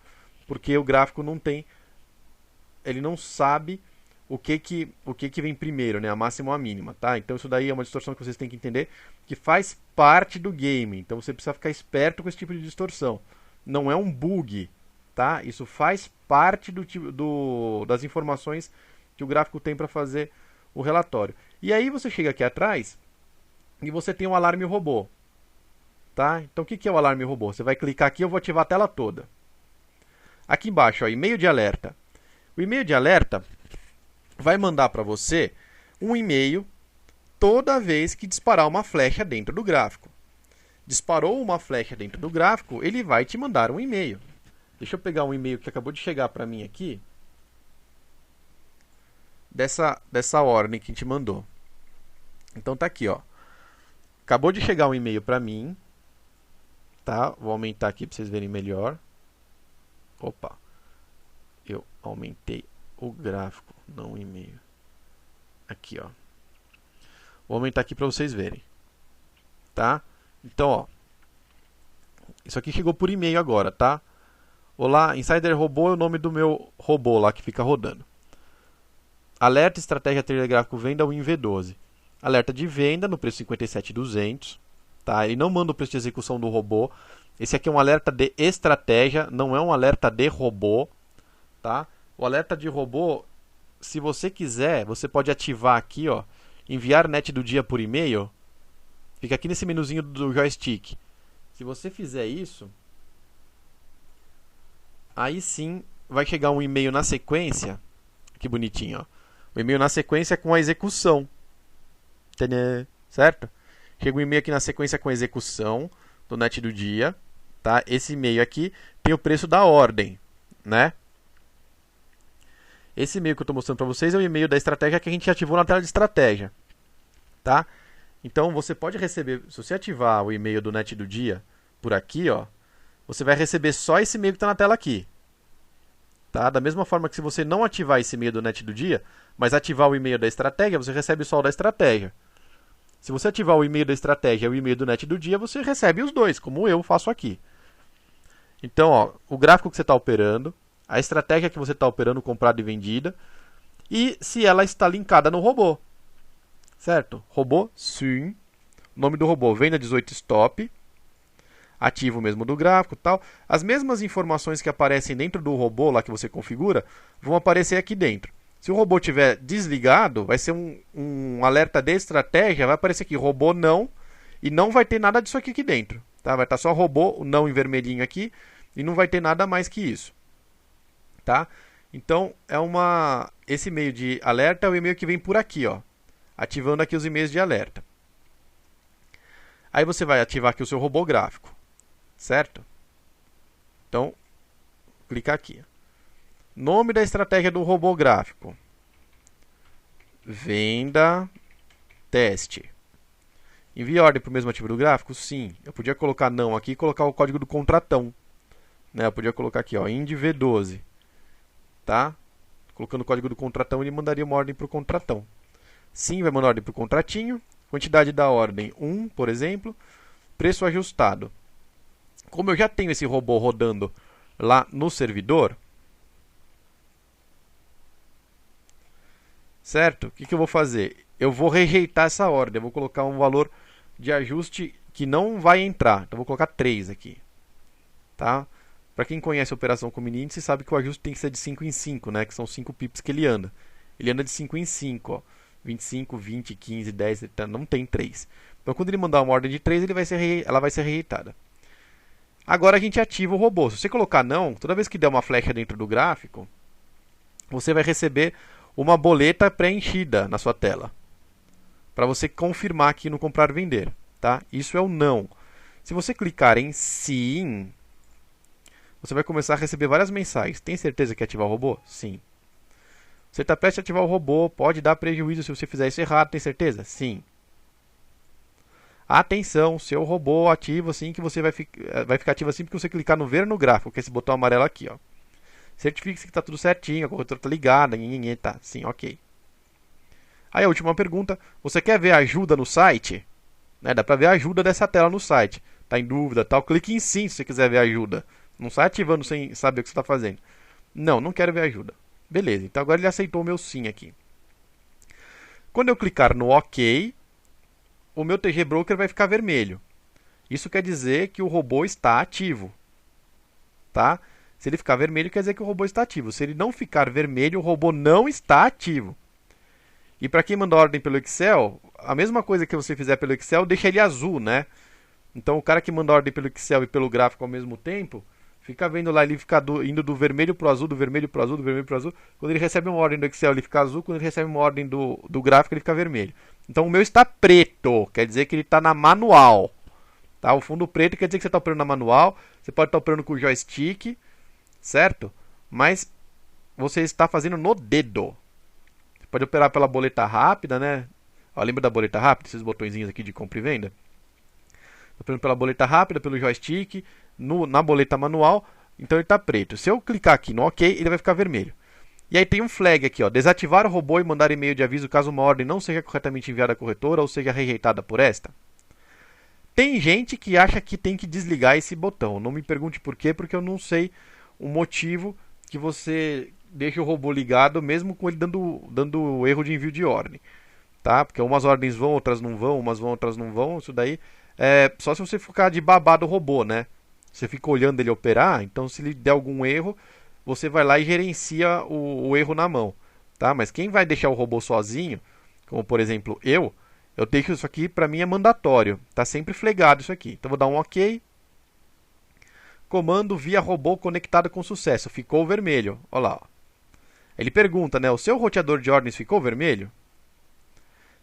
porque o gráfico não tem, ele não sabe o que vem primeiro, né? A máxima ou a mínima, tá? Então isso daí é uma distorção que vocês têm que entender, que faz parte do game. Então você precisa ficar esperto com esse tipo de distorção. Não é um bug, tá? Isso faz parte das informações que o gráfico tem para fazer o relatório. E aí você chega aqui atrás e você tem um alarme robô, tá? Então o que é o alarme robô? Você vai clicar aqui, eu vou ativar a tela toda. Aqui embaixo, ó, e-mail de alerta. O e-mail de alerta vai mandar para você um e-mail toda vez que disparar uma flecha dentro do gráfico. Disparou uma flecha dentro do gráfico, ele vai te mandar um e-mail. Deixa eu pegar um e-mail que acabou de chegar para mim aqui, dessa ordem que a gente mandou. Então tá aqui, ó. Acabou de chegar um e-mail para mim, tá? Vou aumentar aqui para vocês verem melhor. Opa, eu aumentei o gráfico, não o e-mail. Aqui, ó. Vou aumentar aqui para vocês verem, tá? Então, ó, isso aqui chegou por e-mail agora, tá? Olá, Insider Robô é o nome do meu robô lá que fica rodando. Alerta estratégia trader gráfico venda Win V12. Alerta de venda no preço 57.200, tá? Ele não manda o preço de execução do robô. Esse aqui é um alerta de estratégia, não é um alerta de robô, tá? O alerta de robô, se você quiser, você pode ativar aqui, ó, enviar net do dia por e-mail. Fica aqui nesse menuzinho do joystick. Se você fizer isso, aí sim vai chegar um e-mail na sequência. Que bonitinho, ó. O e-mail na sequência com a execução. Tadã, certo? Chega um e-mail aqui na sequência com a execução do net do dia, tá? Esse e-mail aqui tem o preço da ordem, né? Esse e-mail que eu estou mostrando para vocês é o e-mail da estratégia que a gente ativou na tela de estratégia, tá? Então você pode receber, se você ativar o e-mail do net do dia por aqui, ó, você vai receber só esse e-mail que está na tela aqui, tá? Da mesma forma que se você não ativar esse e-mail do net do dia, mas ativar o e-mail da estratégia, você recebe só o da estratégia. Se você ativar o e-mail da estratégia e o e-mail do net do dia, você recebe os dois, como eu faço aqui. Então, ó, o gráfico que você está operando, a estratégia que você está operando, comprada e vendida, e se ela está linkada no robô. Certo? Robô, sim. Nome do robô, venda 18 stop. Ativo mesmo do gráfico e tal. As mesmas informações que aparecem dentro do robô, lá que você configura, vão aparecer aqui dentro. Se o robô estiver desligado, vai ser um alerta de estratégia, vai aparecer aqui, robô não, e não vai ter nada disso aqui dentro. Tá? Vai estar só robô, o não em vermelhinho aqui, e não vai ter nada mais que isso. Tá? Então, esse e-mail de alerta é o e-mail que vem por aqui, ó, ativando aqui os e-mails de alerta. Aí você vai ativar aqui o seu robô gráfico, certo? Então, clicar aqui. Nome da estratégia do robô gráfico. Venda teste. Envia ordem para o mesmo ativo do gráfico? Sim. Eu podia colocar não aqui e colocar o código do contratão. Né? Eu podia colocar aqui, ó, ind v12. Tá? Colocando o código do contratão, ele mandaria uma ordem para o contratão. Sim, vai mandar ordem para o contratinho. Quantidade da ordem 1, por exemplo. Preço ajustado. Como eu já tenho esse robô rodando lá no servidor, certo? O que eu vou fazer? Eu vou rejeitar essa ordem. Eu vou colocar um valor de ajuste que não vai entrar. Então, eu vou colocar 3 aqui. Tá? Para quem conhece a operação com mini índice, sabe que o ajuste tem que ser de 5 em 5, né? Que são 5 pips que ele anda. Ele anda de 5 em 5. Ó. 25, 20, 15, 10, não tem 3. Então, quando ele mandar uma ordem de 3, ela vai ser rejeitada. Agora a gente ativa o robô. Se você colocar não, toda vez que der uma flecha dentro do gráfico, você vai receber uma boleta preenchida na sua tela. Para você confirmar aqui no comprar e vender. Tá? Isso é o não. Se você clicar em sim, você vai começar a receber várias mensagens. Tem certeza que quer ativar o robô? Sim. Você está prestes a ativar o robô, pode dar prejuízo se você fizer isso errado, tem certeza? Sim. Atenção, seu robô ativo assim que você vai ficar ativo assim porque você clicar no ver no gráfico, que é esse botão amarelo aqui, ó. Certifique-se que está tudo certinho, a corretora está ligada, tá, sim, ok. Aí a última pergunta, você quer ver a ajuda no site? Né, dá para ver a ajuda dessa tela no site. Tá em dúvida, tal, clique em sim se você quiser ver a ajuda. Não sai ativando sem saber o que você está fazendo. Não quero ver a ajuda. Beleza, então agora ele aceitou o meu sim aqui. Quando eu clicar no OK, o meu TG Broker vai ficar vermelho. Isso quer dizer que o robô está ativo. Tá? Se ele ficar vermelho, quer dizer que o robô está ativo. Se ele não ficar vermelho, o robô não está ativo. E para quem manda ordem pelo Excel, a mesma coisa que você fizer pelo Excel, deixa ele azul, né? Então o cara que manda ordem pelo Excel e pelo gráfico ao mesmo tempo, fica vendo lá, ele fica indo do vermelho para o azul, do vermelho para o azul, do vermelho para o azul. Quando ele recebe uma ordem do Excel, ele fica azul. Quando ele recebe uma ordem do gráfico, ele fica vermelho. Então o meu está preto, quer dizer que ele está na manual. Tá? O fundo preto quer dizer que você está operando na manual. Você pode estar operando com o joystick, certo? Mas você está fazendo no dedo. Você pode operar pela boleta rápida, né? Ó, lembra da boleta rápida? Esses botõezinhos aqui de compra e venda? Operando pela boleta rápida, pelo joystick, na boleta manual. Então ele está preto. Se eu clicar aqui no OK, ele vai ficar vermelho. E aí tem um flag aqui, ó, desativar o robô e mandar e-mail de aviso caso uma ordem não seja corretamente enviada à corretora ou seja rejeitada por esta. Tem gente que acha que tem que desligar esse botão. Não me pergunte por quê, porque eu não sei o motivo que você deixa o robô ligado, mesmo com ele dando erro de envio de ordem. Tá? Porque umas ordens vão, outras não vão, umas vão, outras não vão. Isso daí é só se você ficar de babá do robô, né? Você fica olhando ele operar, então se ele der algum erro, você vai lá e gerencia o erro na mão. Tá? Mas quem vai deixar o robô sozinho, como por exemplo eu deixo isso aqui, para mim é mandatório. Está sempre flegado isso aqui. Então vou dar um OK. Comando via robô conectado com sucesso. Ficou vermelho. Olha lá. Ó. Ele pergunta, né? O seu roteador de ordens ficou vermelho?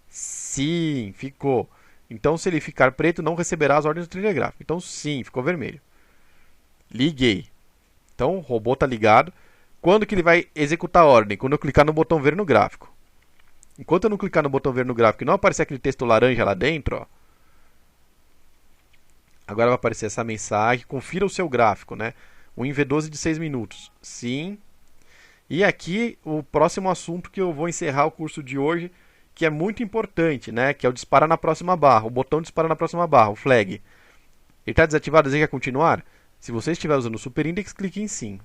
Sim, ficou. Então se ele ficar preto, não receberá as ordens do trigger gráfico. Então sim, ficou vermelho. Liguei. Então o robô está ligado. Quando que ele vai executar a ordem? Quando eu clicar no botão ver no gráfico. Enquanto eu não clicar no botão ver no gráfico e não aparecer aquele texto laranja lá dentro, ó, agora vai aparecer essa mensagem, confira o seu gráfico, né? O INV12 de 6 minutos. Sim. E aqui o próximo assunto que eu vou encerrar o curso de hoje, que é muito importante, né? Que é o disparar na próxima barra, o botão disparar na próxima barra, o flag. Ele está desativado, deseja continuar? Se você estiver usando o Super Index, clique em sim.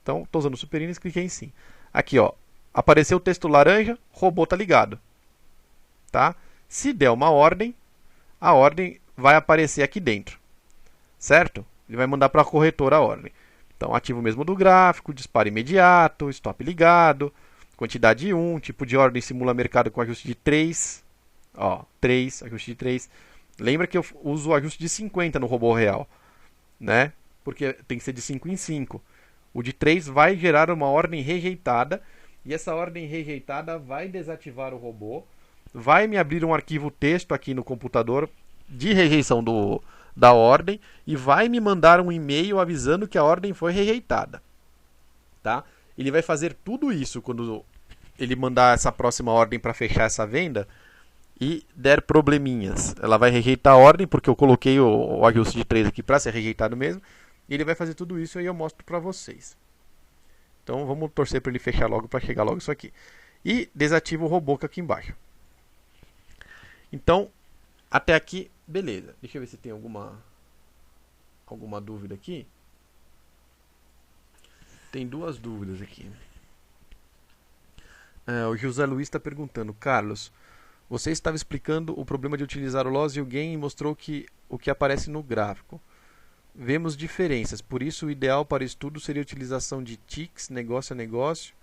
Então, estou usando o Super Index, clique em sim. Aqui, ó. Apareceu o texto laranja, robô está ligado. Tá? Se der uma ordem, a ordem vai aparecer aqui dentro. Certo? Ele vai mandar para a corretora a ordem. Então, ativo mesmo do gráfico, disparo imediato, stop ligado, quantidade 1, tipo de ordem simula mercado com ajuste de 3. Ó, 3, ajuste de 3. Lembra que eu uso o ajuste de 50 no robô real. Né? Porque tem que ser de 5 em 5. O de 3 vai gerar uma ordem rejeitada. E essa ordem rejeitada vai desativar o robô, vai me abrir um arquivo texto aqui no computador de rejeição da ordem e vai me mandar um e-mail avisando que a ordem foi rejeitada. Tá? Ele vai fazer tudo isso quando ele mandar essa próxima ordem para fechar essa venda e der probleminhas. Ela vai rejeitar a ordem, porque eu coloquei o ajuste de 3 aqui para ser rejeitado mesmo. E ele vai fazer tudo isso e eu mostro para vocês. Então vamos torcer para ele fechar logo, para chegar logo isso aqui. E desativa o robô aqui embaixo. Então, até aqui, beleza. Deixa eu ver se tem alguma dúvida aqui. Tem duas dúvidas aqui. O José Luiz está perguntando: Carlos, você estava explicando o problema de utilizar o loss e o gain e mostrou que o que aparece no gráfico. Vemos diferenças, por isso o ideal para estudo seria a utilização de ticks, negócio a negócio,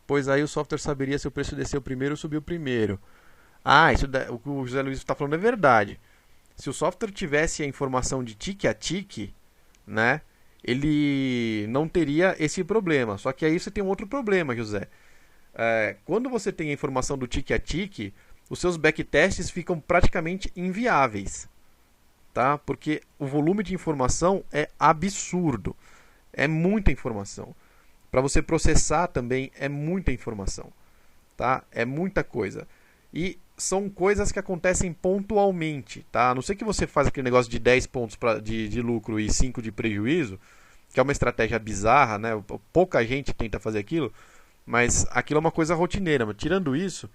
pois aí o software saberia se o preço desceu primeiro ou subiu primeiro. O que o José Luiz está falando é verdade. Se o software tivesse a informação de tick a tick, né, ele não teria esse problema. Só que aí você tem um outro problema, José. Quando você tem a informação do tick a tick, os seus backtests ficam praticamente inviáveis. Tá? Porque o volume de informação é absurdo. É muita informação. Para você processar também é muita informação. Tá? É muita coisa. E são coisas que acontecem pontualmente. Tá? A não ser que você faça aquele negócio de 10 pontos de lucro e 5 de prejuízo, que é uma estratégia bizarra, né? Pouca gente tenta fazer aquilo, mas aquilo é uma coisa rotineira. Mas tirando isso,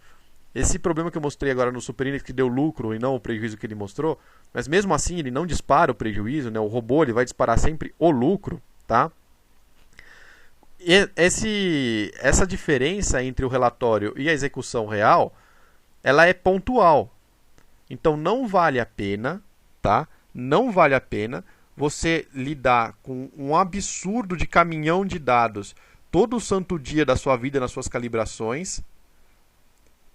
esse problema que eu mostrei agora no Super Index, que deu lucro e não o prejuízo que ele mostrou, mas mesmo assim ele não dispara o prejuízo, né? O robô ele vai disparar sempre o lucro, tá? E essa diferença entre o relatório e a execução real, ela é pontual. Então não vale a pena, tá? Não vale a pena você lidar com um absurdo de caminhão de dados todo santo dia da sua vida nas suas calibrações,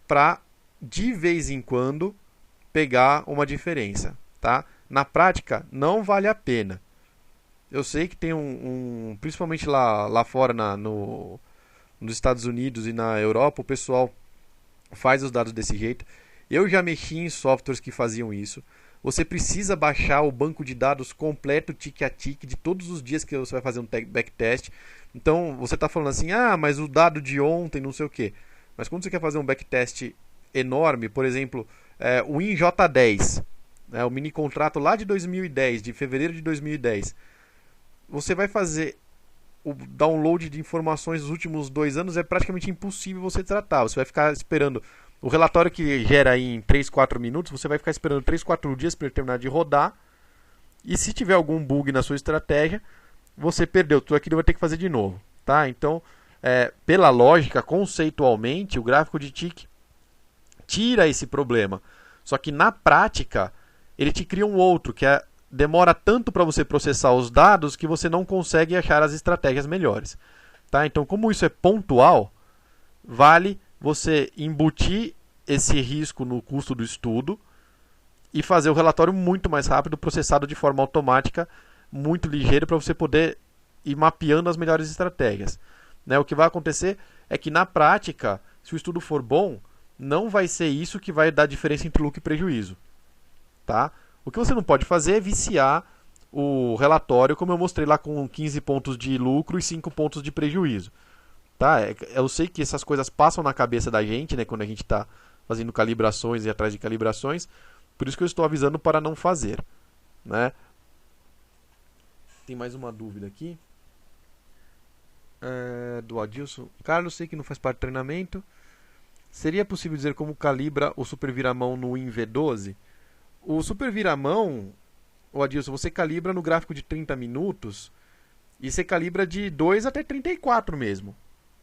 para de vez em quando pegar uma diferença, tá? Na prática não vale a pena. Eu sei que tem principalmente lá fora nos Estados Unidos e na Europa, o pessoal faz os dados desse jeito. Eu já mexi em softwares que faziam isso. Você precisa baixar o banco de dados completo, tic a tic, de todos os dias que você vai fazer um backtest. Então você está falando assim, mas o dado de ontem, não sei o quê. Mas quando você quer fazer um backtest enorme, por exemplo, o InJ10, o mini contrato lá de 2010, de fevereiro de 2010, você vai fazer o download de informações dos últimos 2 anos, é praticamente impossível você tratar. Você vai ficar esperando o relatório que gera aí em 3, 4 minutos, você vai ficar esperando 3, 4 dias para ele terminar de rodar. E se tiver algum bug na sua estratégia, você perdeu tudo aquilo e vai ter que fazer de novo. Tá? Então, pela lógica, conceitualmente, o gráfico de tick tira esse problema. Só que na prática, ele te cria um outro, que demora tanto para você processar os dados que você não consegue achar as estratégias melhores. Tá? Então, como isso é pontual, vale você embutir esse risco no custo do estudo e fazer o relatório muito mais rápido, processado de forma automática, muito ligeiro, para você poder ir mapeando as melhores estratégias. O que vai acontecer é que, na prática, se o estudo for bom, não vai ser isso que vai dar diferença entre lucro e prejuízo. Tá? O que você não pode fazer é viciar o relatório, como eu mostrei lá, com 15 pontos de lucro e 5 pontos de prejuízo. Tá? Eu sei que essas coisas passam na cabeça da gente, né, quando a gente está fazendo calibrações e atrás de calibrações. Por isso que eu estou avisando para não fazer. Né? Tem mais uma dúvida aqui. Do Adilson. Carlos, sei que não faz parte do treinamento. Seria possível dizer como calibra o super viramão no WinV12? O super viramão, Adilson, você calibra no gráfico de 30 minutos e você calibra de 2 até 34 mesmo.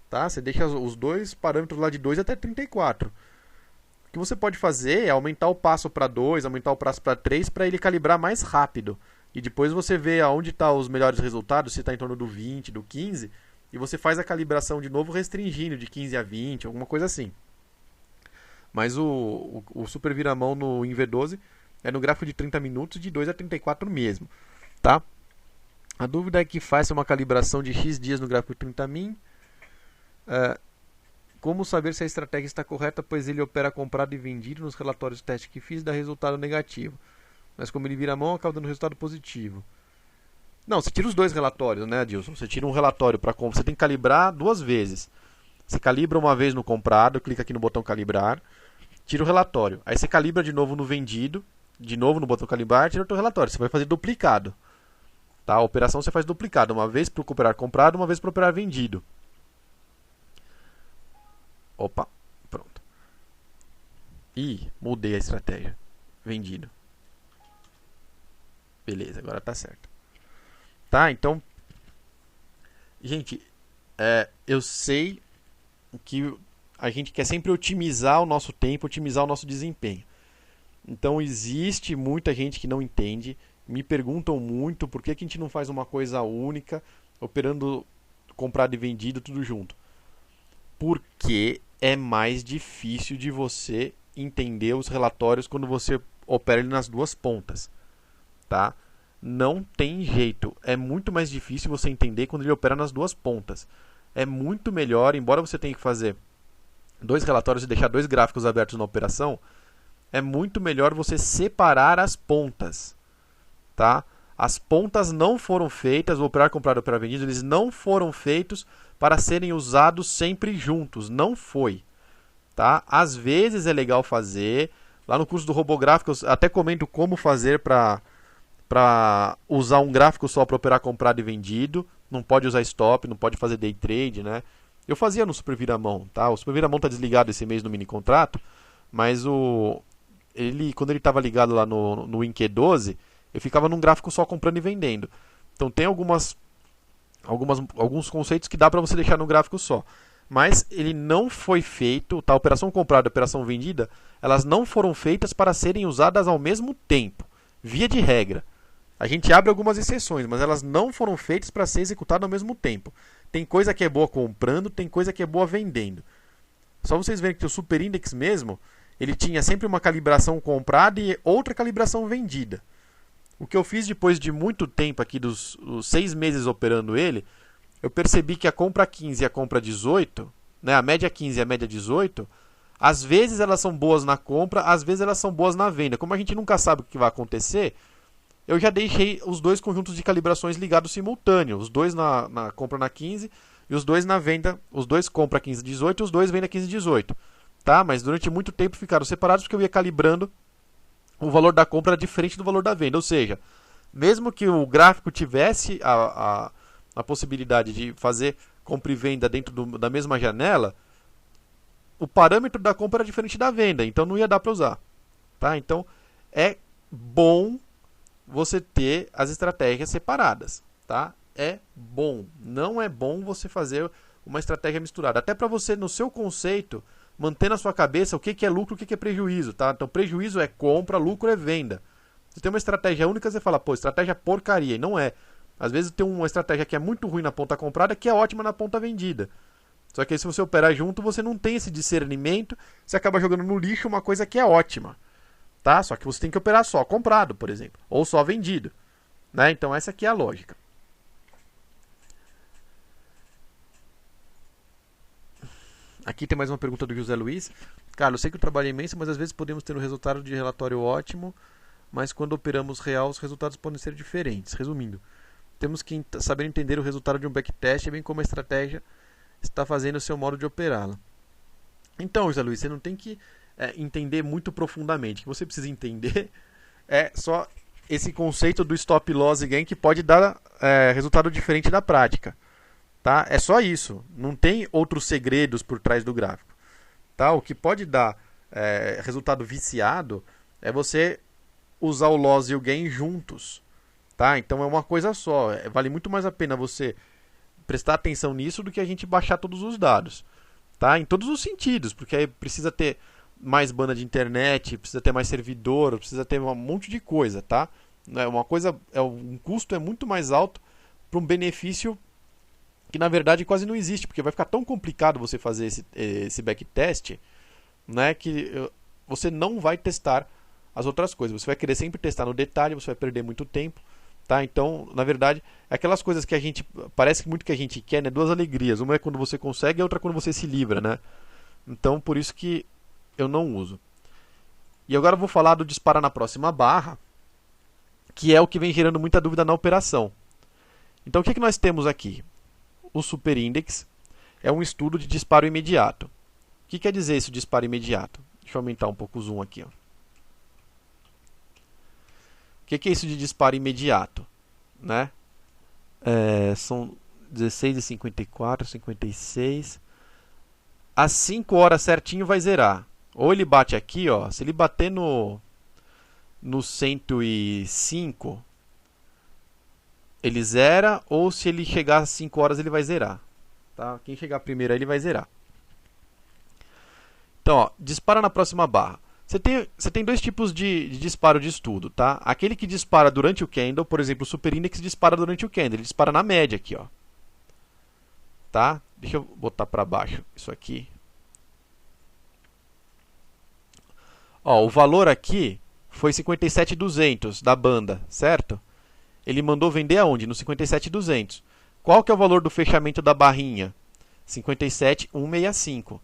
Tá? Você deixa os dois parâmetros lá de 2 até 34. O que você pode fazer é aumentar o passo para 2, aumentar o passo para 3 para ele calibrar mais rápido. E depois você vê aonde estão os melhores resultados, se está em torno do 20, do 15, e você faz a calibração de novo restringindo de 15 a 20, alguma coisa assim. Mas o super viramão no WinV12 é no gráfico de 30 minutos de 2 a 34 mesmo. Tá? A dúvida é que faça uma calibração de X dias no gráfico de 30 min. Como saber se a estratégia está correta, pois ele opera comprado e vendido nos relatórios de teste que fiz e dá resultado negativo. mas como ele vira a mão, acaba dando resultado positivo. Não, você tira os dois relatórios, né, Adilson? Você tira um relatório para compra, você tem que calibrar duas vezes. Você calibra uma vez no comprado, clica aqui no botão calibrar, tira o relatório. Aí você calibra de novo no vendido, de novo no botão calibrar, tira o teu relatório. Você vai fazer duplicado. Tá? A operação você faz duplicado, uma vez para o operar comprado, uma vez para o operar vendido. Opa, pronto. Ih, mudei a estratégia. Vendido. Beleza, agora tá certo. Tá, então, gente, eu sei que a gente quer sempre otimizar o nosso tempo, otimizar o nosso desempenho. Então, existe muita gente que não entende, me perguntam muito por que a gente não faz uma coisa única, operando comprado e vendido tudo junto. Porque é mais difícil de você entender os relatórios quando você opera ele nas duas pontas, tá? Não tem jeito, é muito mais difícil você entender quando ele opera nas duas pontas. É muito melhor, embora você tenha que fazer dois relatórios e deixar dois gráficos abertos na operação, é muito melhor você separar as pontas, tá? As pontas não foram feitas, o operar comprado e o operar vendido, eles não foram feitos para serem usados sempre juntos, não foi, tá? Às vezes é legal fazer, lá no curso do Robográfico eu até comento como fazer para usar um gráfico só para operar comprado e vendido, não pode usar stop, não pode fazer day trade, né? Eu fazia no Super Vira-Mão, tá? O Super Vira-Mão tá desligado esse mês no mini contrato, mas quando ele estava ligado lá no WinQ12, eu ficava num gráfico só comprando e vendendo. Então tem alguns conceitos que dá para você deixar no gráfico só. Mas ele não foi feito, tá? A operação comprada e a operação vendida, elas não foram feitas para serem usadas ao mesmo tempo, via de regra. A gente abre algumas exceções, mas elas não foram feitas para ser executadas ao mesmo tempo. Tem coisa que é boa comprando, tem coisa que é boa vendendo. Só vocês verem que o Super Index mesmo, ele tinha sempre uma calibração comprada e outra calibração vendida. O que eu fiz depois de muito tempo aqui, dos 6 meses operando ele, eu percebi que a compra 15 e a compra 18, né, a média 15 e a média 18, às vezes elas são boas na compra, às vezes elas são boas na venda. Como a gente nunca sabe o que vai acontecer, eu já deixei os dois conjuntos de calibrações ligados simultâneos. Os dois na compra na 15 e os dois na venda. Os dois compra 15 e 18 e os dois venda 15 e 18. Tá? Mas durante muito tempo ficaram separados porque eu ia calibrando o valor da compra diferente do valor da venda. Ou seja, mesmo que o gráfico tivesse a possibilidade de fazer compra e venda dentro da mesma janela, o parâmetro da compra era diferente da venda. Então não ia dar para usar. Tá? Então é bom você ter as estratégias separadas, tá? É bom. Não é bom você fazer uma estratégia misturada. Até para você, no seu conceito, manter na sua cabeça o que é lucro e o que é prejuízo, tá? Então, prejuízo é compra, lucro é venda. Você tem uma estratégia única, você fala, pô, estratégia porcaria. E não é. Às vezes tem uma estratégia que é muito ruim na ponta comprada, que é ótima na ponta vendida. Só que aí, se você operar junto, você não tem esse discernimento, você acaba jogando no lixo uma coisa que é ótima. Tá? Só que você tem que operar só comprado, por exemplo, ou só vendido, né? Então essa aqui é a lógica. Aqui tem mais uma pergunta do José Luiz. Carlos, eu sei que o trabalho é imenso, mas às vezes podemos ter um resultado de relatório ótimo, mas quando operamos real, os resultados podem ser diferentes. Resumindo, temos que saber entender o resultado de um backtest, bem como a estratégia está fazendo o seu modo de operá-la. Então, José Luiz, você não tem que entender muito profundamente. O que você precisa entender é só esse conceito do stop loss e gain, que pode dar resultado diferente da prática. Tá? É só isso. Não tem outros segredos por trás do gráfico. Tá? O que pode dar resultado viciado é você usar o loss e o gain juntos. Tá? Então é uma coisa só. Vale muito mais a pena você prestar atenção nisso do que a gente baixar todos os dados. Tá? Em todos os sentidos, porque aí precisa ter mais banda de internet, precisa ter mais servidor, precisa ter um monte de coisa, tá? Um custo é muito mais alto para um benefício que na verdade quase não existe, porque vai ficar tão complicado você fazer esse backtest, né, que você não vai testar as outras coisas. Você vai querer sempre testar no detalhe, você vai perder muito tempo, tá? Então, na verdade, é aquelas coisas que parece muito que a gente quer, né? Duas alegrias. Uma é quando você consegue, a outra é quando você se livra, né? Então, por isso que eu não uso. E agora eu vou falar do disparar na próxima barra, que é o que vem gerando muita dúvida na operação. Então, o que nós temos aqui? O Superindex é um estudo de disparo imediato. O que quer dizer esse disparo imediato? Deixa eu aumentar um pouco o zoom aqui. Ó. O que é isso de disparo imediato? Né? São 16h54, 56. Às 5 horas certinho vai zerar. Ou ele bate aqui, ó, se ele bater no 105, ele zera, ou se ele chegar às 5 horas ele vai zerar. Tá? Quem chegar primeiro aí ele vai zerar. Então, ó, dispara na próxima barra. Você tem dois tipos de disparo de estudo, tá? Aquele que dispara durante o candle, por exemplo, o Superindex dispara durante o candle, ele dispara na média aqui, ó. Tá? Deixa eu botar para baixo isso aqui. Ó, o valor aqui foi 57.200 da banda, certo? Ele mandou vender aonde? No 57.200. Qual que é o valor do fechamento da barrinha? 57.165.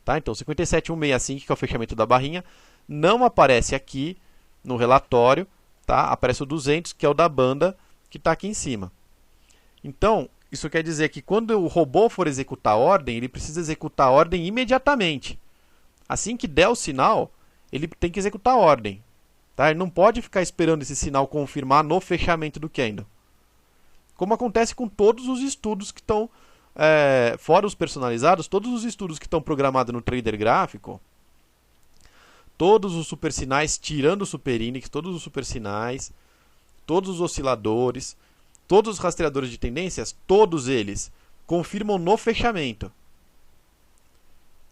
Tá? Então, 57.165, que é o fechamento da barrinha, não aparece aqui no relatório. Tá? Aparece o 200, que é o da banda, que está aqui em cima. Então, isso quer dizer que quando o robô for executar a ordem, ele precisa executar a ordem imediatamente. Assim que der o sinal, ele tem que executar a ordem. Tá? Ele não pode ficar esperando esse sinal confirmar no fechamento do candle. Como acontece com todos os estudos que estão, fora os personalizados, todos os estudos que estão programados no trader gráfico, todos os super sinais, tirando o Superindex, todos os super sinais, todos os osciladores, todos os rastreadores de tendências, todos eles confirmam no fechamento.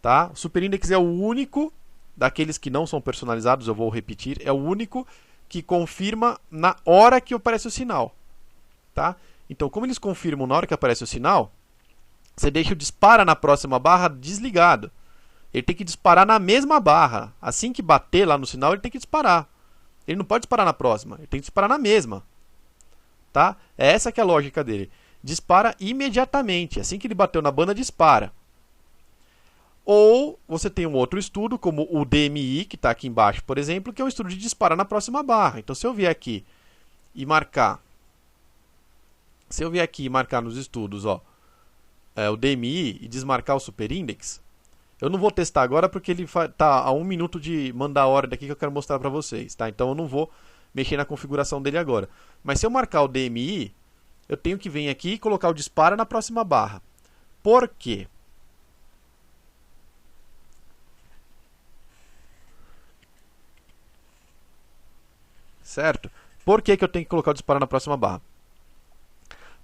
Tá? O Superindex é o único daqueles que não são personalizados, eu vou repetir, é o único que confirma na hora que aparece o sinal. Tá? Então, como eles confirmam na hora que aparece o sinal, você deixa o dispara na próxima barra desligado. Ele tem que disparar na mesma barra. Assim que bater lá no sinal, ele tem que disparar. Ele não pode disparar na próxima, ele tem que disparar na mesma. Tá? É essa que é a lógica dele. Dispara imediatamente. Assim que ele bateu na banda, dispara. Ou você tem um outro estudo, como o DMI, que está aqui embaixo, por exemplo, que é um estudo de dispara na próxima barra. Então, se eu vier aqui e marcar... Se eu vier aqui e marcar nos estudos, ó, o DMI e desmarcar o Superindex, eu não vou testar agora porque ele está a 1 minuto de mandar a ordem daqui que eu quero mostrar para vocês. Tá? Então, eu não vou mexer na configuração dele agora. Mas se eu marcar o DMI, eu tenho que vir aqui e colocar o dispara na próxima barra. Por quê? Certo? Por que eu tenho que colocar o dispara na próxima barra?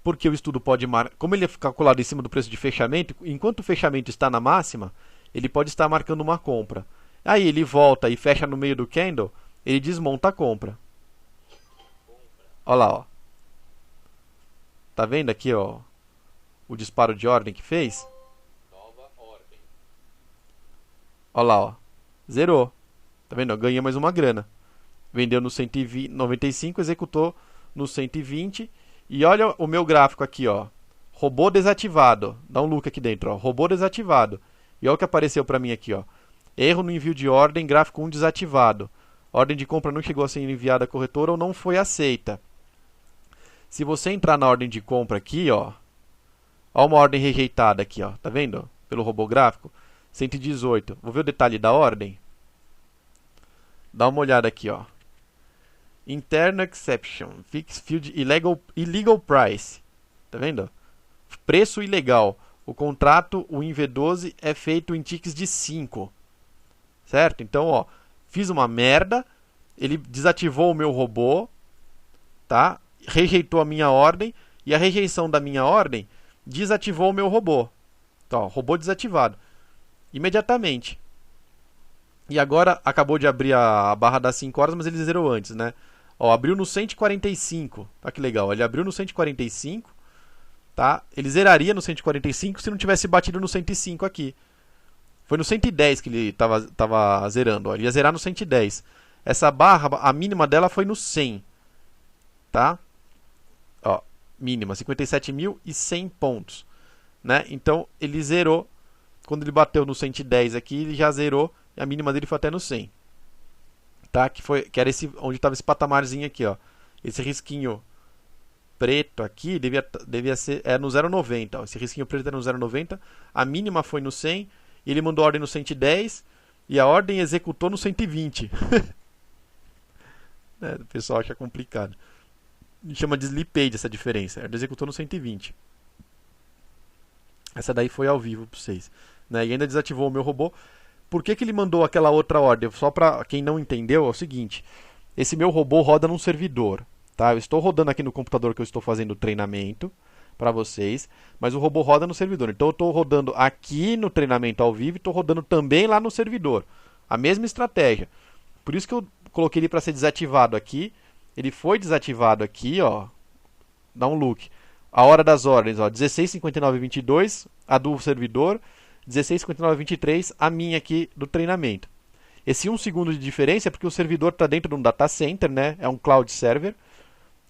Porque o estudo pode marcar, como ele é calculado em cima do preço de fechamento, enquanto o fechamento está na máxima, ele pode estar marcando uma compra. Aí ele volta e fecha no meio do candle, ele desmonta a compra. Olha lá, ó. Tá vendo aqui, ó, o disparo de ordem que fez? Nova ordem. Olha lá, ó. Zerou. Tá vendo? Ganha mais uma grana. Vendeu no 195, executou no 120. E olha o meu gráfico aqui, ó. Robô desativado. Dá um look aqui dentro, ó. Robô desativado. E olha o que apareceu para mim aqui, ó. Erro no envio de ordem, gráfico 1 desativado. Ordem de compra não chegou a ser enviada à corretora ou não foi aceita. Se você entrar na ordem de compra aqui, ó. Ó uma ordem rejeitada aqui, ó. Tá vendo? Pelo robô gráfico. 118. Vou ver o detalhe da ordem. Dá uma olhada aqui, ó. Internal exception, fixed field illegal price. Tá vendo? Preço ilegal. O contrato, o INV12, é feito em ticks de 5. Certo? Então, ó, fiz uma merda. Ele desativou o meu robô. Tá? Rejeitou a minha ordem. E a rejeição da minha ordem desativou o meu robô. Então, ó, robô desativado. Imediatamente. E agora acabou de abrir a barra das 5 horas, mas ele zerou antes, né? Ó, abriu no 145. Olha que legal. Ele abriu no 145. Tá? Ele zeraria no 145 se não tivesse batido no 105 aqui. Foi no 110 que ele estava zerando. Ó. Ele ia zerar no 110. Essa barra, a mínima dela foi no 100. Tá? Ó, mínima, 57.100 pontos. Né? Então, ele zerou. Quando ele bateu no 110 aqui, ele já zerou. E a mínima dele foi até no 100. Tá? Que era esse, onde estava esse patamarzinho aqui, ó. esse risquinho preto aqui devia ser no 0,90. Ó. Esse risquinho preto é no 0,90. A mínima foi no 100. E ele mandou a ordem no 110. E a ordem executou no 120. O pessoal acha complicado. Chama de slippage essa diferença. Ele executou no 120. Essa daí foi ao vivo para vocês. Né? E ainda desativou o meu robô. Por que ele mandou aquela outra ordem? Só para quem não entendeu, é o seguinte. Esse meu robô roda num servidor. Tá? Eu estou rodando aqui no computador que eu estou fazendo o treinamento para vocês. Mas o robô roda no servidor. Então eu estou rodando aqui no treinamento ao vivo e estou rodando também lá no servidor. A mesma estratégia. Por isso que eu coloquei ele para ser desativado aqui. Ele foi desativado aqui, ó. Dá um look. A hora das ordens, ó, 16:59:22, a do servidor, 16:59:23, a minha aqui do treinamento. Esse 1 segundo de diferença é porque o servidor está dentro de um data center, né? É um cloud server.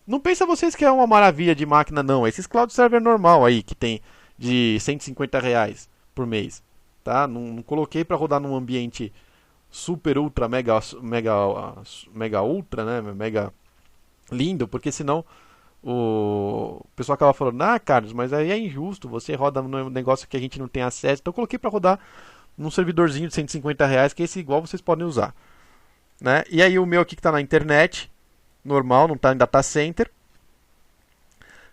Não pensa vocês que é uma maravilha de máquina, não. Esses cloud server normal aí, que tem de R$ 150 por mês. Tá? Não coloquei para rodar num ambiente super, ultra, mega ultra, né? Mega lindo, porque senão o pessoal acaba falando, Carlos, mas aí é injusto, você roda num negócio que a gente não tem acesso. Então eu coloquei para rodar num servidorzinho de R$ 150, que é esse igual vocês podem usar. Né? E aí o meu aqui que está na internet, normal, não está em data center,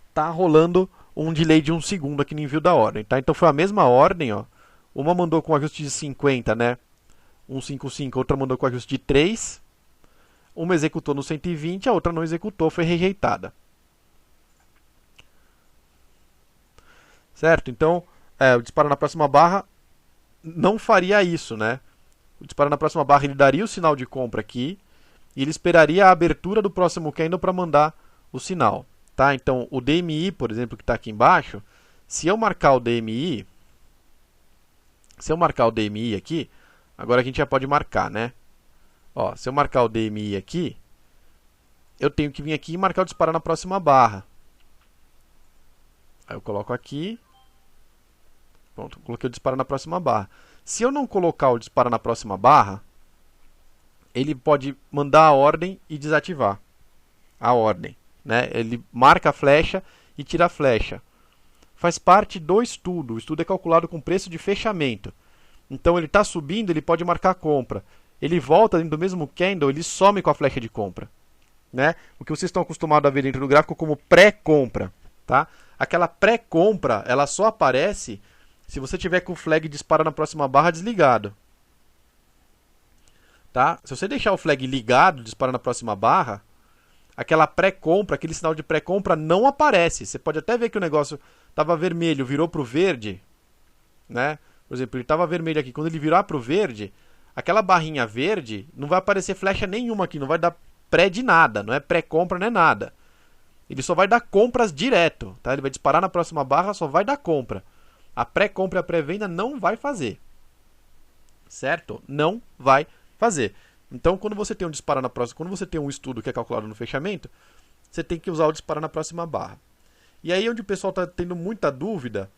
está rolando um delay de 1 segundo aqui no envio da ordem. Tá? Então foi a mesma ordem, ó. Uma mandou com ajuste de 50, né? 155, outra mandou com ajuste de 3. Uma executou no 120, a outra não executou, foi rejeitada. Certo? Então, o disparo na próxima barra não faria isso, né? O disparo na próxima barra ele daria o sinal de compra aqui e ele esperaria a abertura do próximo candle para mandar o sinal. Tá? Então, o DMI, por exemplo, que está aqui embaixo, se eu marcar o DMI aqui, agora a gente já pode marcar, né? Ó, se eu marcar o DMI aqui, eu tenho que vir aqui e marcar o disparo na próxima barra. Aí eu coloco aqui. Pronto, coloquei o disparo na próxima barra. Se eu não colocar o disparo na próxima barra, ele pode mandar a ordem e desativar a ordem. Né? Ele marca a flecha e tira a flecha. Faz parte do estudo. O estudo é calculado com preço de fechamento. Então ele está subindo, ele pode marcar a compra. Ele volta dentro do mesmo candle, ele some com a flecha de compra. Né? O que vocês estão acostumados a ver dentro do gráfico como pré-compra. Tá? Aquela pré-compra, ela só aparece se você tiver com o flag dispara na próxima barra desligado. Tá? Se você deixar o flag ligado, dispara na próxima barra, aquela pré-compra, aquele sinal de pré-compra não aparece. Você pode até ver que o negócio estava vermelho, virou para o verde. Né? Por exemplo, ele estava vermelho aqui. Quando ele virar para o verde, aquela barrinha verde não vai aparecer flecha nenhuma aqui, não vai dar pré de nada, não é pré-compra, não é nada. Ele só vai dar compras direto. Tá? Ele vai disparar na próxima barra, só vai dar compra. A pré-compra e a pré-venda não vai fazer. Certo? Não vai fazer. Então, quando você tem um disparo na próxima, quando você tem um estudo que é calculado no fechamento, você tem que usar o disparo na próxima barra. E aí onde o pessoal está tendo muita dúvida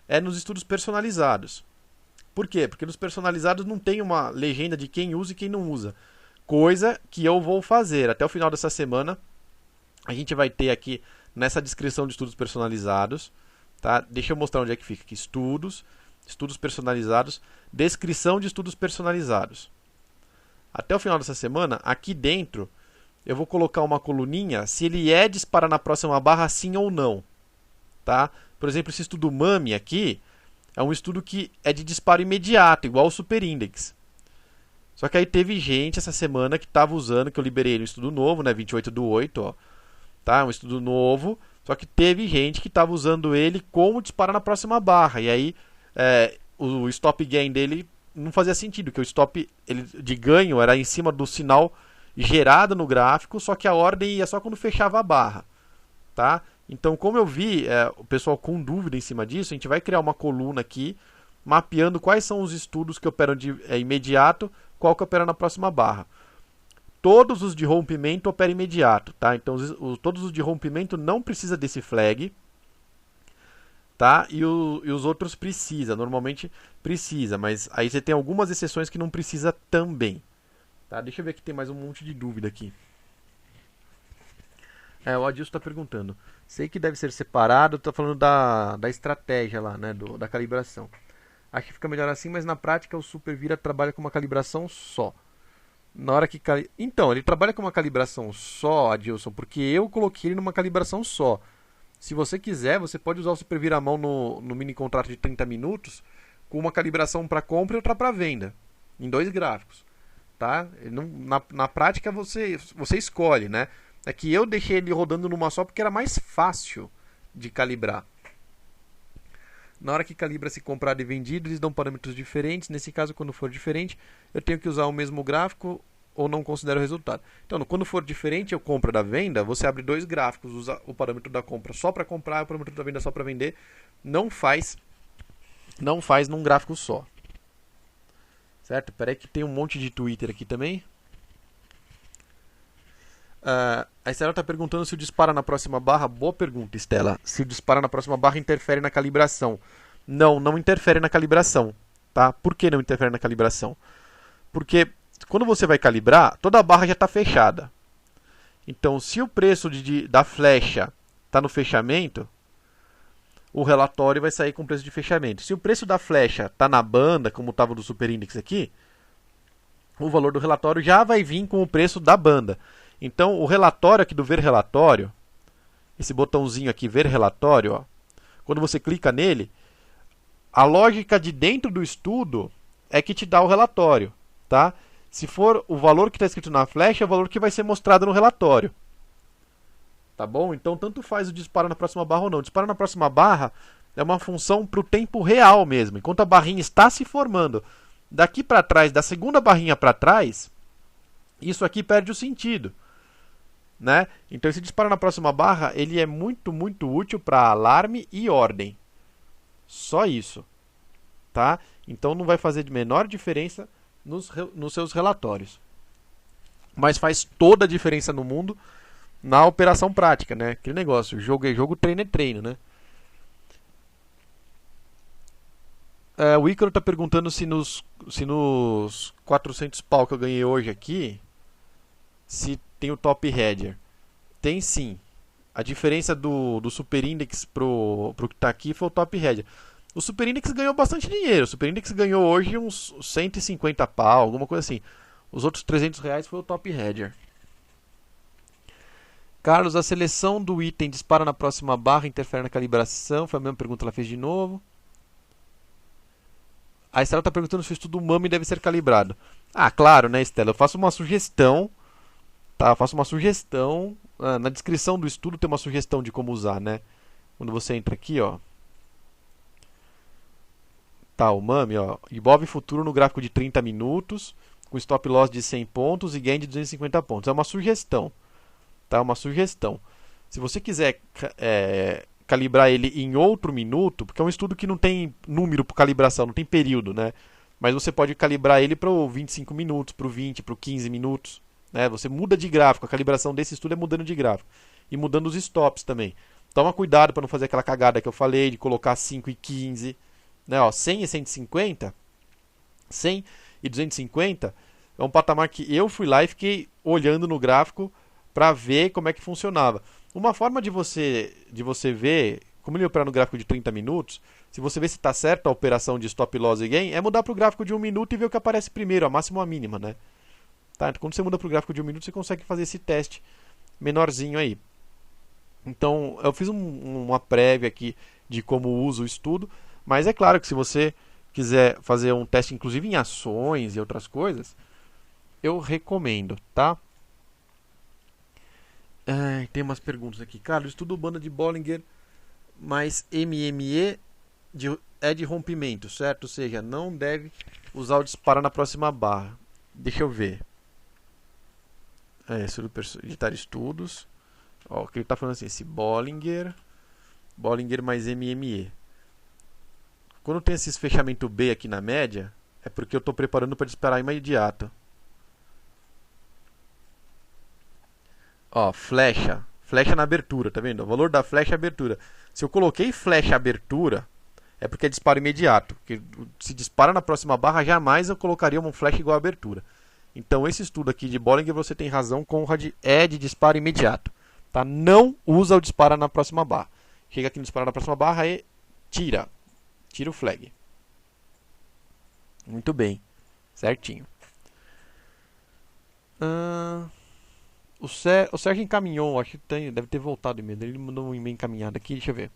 é nos estudos personalizados. Por quê? Porque nos personalizados não tem uma legenda de quem usa e quem não usa. Coisa que eu vou fazer. Até o final dessa semana, a gente vai ter aqui nessa descrição de estudos personalizados. Tá? Deixa eu mostrar onde é que fica aqui. Estudos personalizados, descrição de estudos personalizados. Até o final dessa semana, aqui dentro, eu vou colocar uma coluninha se ele dispara na próxima barra sim ou não. Tá? Por exemplo, esse estudo MAMI aqui é um estudo que é de disparo imediato, igual o Super Index. Só que aí teve gente essa semana que estava usando, que eu liberei no estudo novo, né, 28/8, ó. Tá? Um estudo novo. Só que teve gente que estava usando ele como disparar na próxima barra. E aí o stop gain dele não fazia sentido, porque o stop de ganho era em cima do sinal gerado no gráfico, só que a ordem ia só quando fechava a barra. Tá? Então, como eu vi o pessoal com dúvida em cima disso, a gente vai criar uma coluna aqui, mapeando quais são os estudos que operam de imediato, qual que opera na próxima barra. Todos os de rompimento operam imediato, tá? Então, todos os de rompimento não precisa desse flag, tá? E os outros precisa, normalmente precisa, mas aí você tem algumas exceções que não precisa também. Tá? Deixa eu ver que tem mais um monte de dúvida aqui. O Adilson está perguntando. Sei que deve ser separado, tá falando da estratégia lá, né, da calibração. Acho que fica melhor assim, mas na prática o Super Vira trabalha com uma calibração só. Na hora que Então, ele trabalha com uma calibração só, Adilson, porque eu coloquei ele numa calibração só. Se você quiser, você pode usar o Super Vira à mão no mini contrato de 30 minutos com uma calibração para compra e outra para venda, em dois gráficos, tá? Na prática você escolhe, né? É que eu deixei ele rodando numa só porque era mais fácil de calibrar. Na hora que calibra se comprado e vendido, eles dão parâmetros diferentes. Nesse caso, quando for diferente, eu tenho que usar o mesmo gráfico ou não considero o resultado. Então, quando for diferente, eu compro da venda, você abre dois gráficos, usa o parâmetro da compra só para comprar e o parâmetro da venda só para vender. Não faz num gráfico só. Certo? Espera aí que tem um monte de Twitter aqui também. A Estela está perguntando se o dispara na próxima barra. Boa pergunta, Estela. Se o dispara na próxima barra interfere na calibração. Não interfere na calibração. Tá? Por que não interfere na calibração? Porque quando você vai calibrar, toda a barra já está fechada. Então, se o preço da flecha está no fechamento, o relatório vai sair com o preço de fechamento. Se o preço da flecha está na banda, como estava do Super Index aqui, o valor do relatório já vai vir com o preço da banda. Então, o relatório aqui do Ver Relatório, esse botãozinho aqui, Ver Relatório, ó, quando você clica nele, a lógica de dentro do estudo é que te dá o relatório, tá? Se for o valor que está escrito na flecha, é o valor que vai ser mostrado no relatório. Tá bom? Então, tanto faz o disparo na próxima barra ou não. O disparo na próxima barra é uma função para o tempo real mesmo. Enquanto a barrinha está se formando, daqui para trás, da segunda barrinha para trás, isso aqui perde o sentido. Né? Então esse disparo na próxima barra ele é muito útil para alarme e ordem. Só isso, tá? Então não vai fazer de menor diferença nos seus relatórios, mas faz toda a diferença no mundo na operação prática, né? Aquele negócio, jogo é jogo, treino é treino, né? O Ícaro está perguntando se nos 400 pau que eu ganhei hoje aqui, se tem o top header. Tem sim. A diferença do Super Index pro que está aqui foi o top header. O Super Index ganhou bastante dinheiro. O Super Index ganhou hoje uns 150 pau, alguma coisa assim. Os outros 300 reais foi o top header. Carlos, a seleção do item dispara na próxima barra, interfere na calibração? Foi a mesma pergunta que ela fez de novo. A Estela está perguntando se o estudo MAME deve ser calibrado. Claro, né, Estela? Eu faço uma sugestão. Tá, eu faço uma sugestão. Na descrição do estudo tem uma sugestão de como usar, né? Quando você entra aqui, ó. Tá, o MAME, ó. Ibov futuro no gráfico de 30 minutos, com stop loss de 100 pontos e gain de 250 pontos. É uma sugestão. Tá, uma sugestão. Se você quiser calibrar ele em outro minuto, porque é um estudo que não tem número para calibração, não tem período, né? Mas você pode calibrar ele para o 25 minutos, para o 20, para o 15 minutos. Né? Você muda de gráfico, a calibração desse estudo é mudando de gráfico. E mudando os stops também. Toma cuidado para não fazer aquela cagada que eu falei, de colocar 5 e 15. Né? 100 e 150. 100 e 250 é um patamar que eu fui lá e fiquei olhando no gráfico para ver como é que funcionava. Uma forma de você ver, como ele opera no gráfico de 30 minutos, se você ver se está certo a operação de stop loss e gain, é mudar para o gráfico de 1 minuto e ver o que aparece primeiro, a máxima ou a mínima, né? Tá? Então, quando você muda para o gráfico de 1 minuto, você consegue fazer esse teste menorzinho aí. Então, eu fiz uma prévia aqui de como uso o estudo, mas é claro que se você quiser fazer um teste, inclusive em ações e outras coisas, eu recomendo, tá? Tem umas perguntas aqui. Carlos, estudo banda de Bollinger, mas MME é de rompimento, certo? Ou seja, não deve usar o disparo na próxima barra. Deixa eu ver. Editar estudos. O que ele está falando assim, esse Bollinger mais MME. Quando tem esses fechamento B aqui na média, é porque eu estou preparando para disparar imediato. Flecha na abertura, tá vendo? O valor da flecha é abertura. Se eu coloquei flecha abertura, é porque é disparo imediato. Porque se dispara na próxima barra, jamais eu colocaria uma flecha igual a abertura. Então esse estudo aqui de Bollinger, você tem razão, Conrad, é de disparo imediato. Tá? Não usa o dispara na próxima barra. Chega aqui no dispara na próxima barra e tira o flag. Muito bem, certinho. O Sérgio encaminhou, acho que deve ter voltado o e-mail. Ele mandou um e-mail encaminhado aqui, deixa eu ver.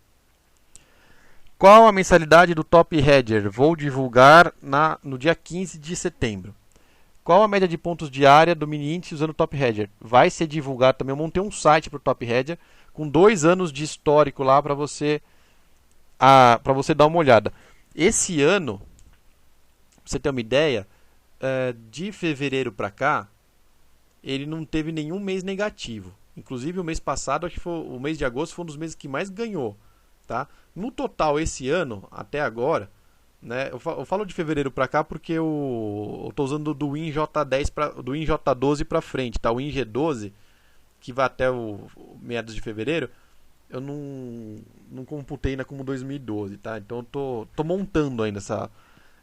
Qual a mensalidade do Top Hedger? Vou divulgar no dia 15 de setembro. Qual a média de pontos diária do mini índice usando o Top Hedger? Vai ser divulgado também. Eu montei um site para o Top Hedger com 2 anos de histórico lá para você dar uma olhada. Esse ano, pra você ter uma ideia, de fevereiro para cá, ele não teve nenhum mês negativo. Inclusive o mês passado, acho que foi, o mês de agosto foi um dos meses que mais ganhou. Tá? No total, esse ano, até agora, né, eu falo de fevereiro para cá porque eu estou usando do WinJ10 do WinJ12 para frente. Tá? O WinG12, que vai até o meados de fevereiro, eu não computei ainda como 2012. Tá? Então eu tô montando ainda essa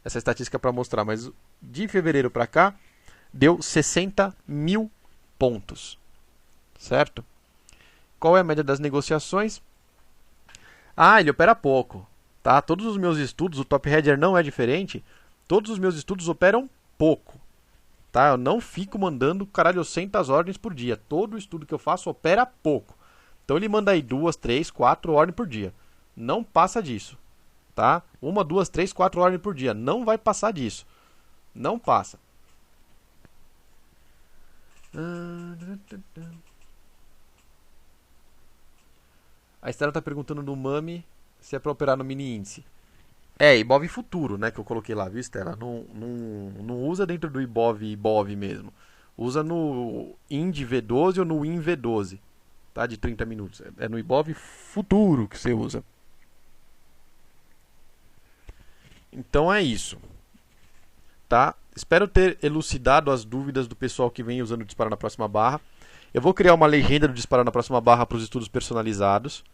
estatística para mostrar. Mas de fevereiro para cá, deu 60 mil pontos. Certo? Qual é a média das negociações? Ele opera pouco. Tá? Todos os meus estudos, o Top Hedger não é diferente. Todos os meus estudos operam pouco. Tá? Eu não fico mandando caralhocentas ordens por dia. Todo estudo que eu faço opera pouco. Então ele manda aí 2, 3, 4 ordens por dia. Não passa disso. Tá? 1, 2, 3, 4 ordens por dia. Não vai passar disso. Não passa. A Estela está perguntando no Mami se é para operar no mini índice. Ibov futuro, né, que eu coloquei lá, viu, Estela? Não usa dentro do Ibov mesmo. Usa no Ind V12 ou no Win V12, tá? De 30 minutos. É no Ibov futuro que você usa. Então é isso. Tá? Espero ter elucidado as dúvidas do pessoal que vem usando o Dispara na Próxima Barra. Eu vou criar uma legenda do Dispara na Próxima Barra para os estudos personalizados.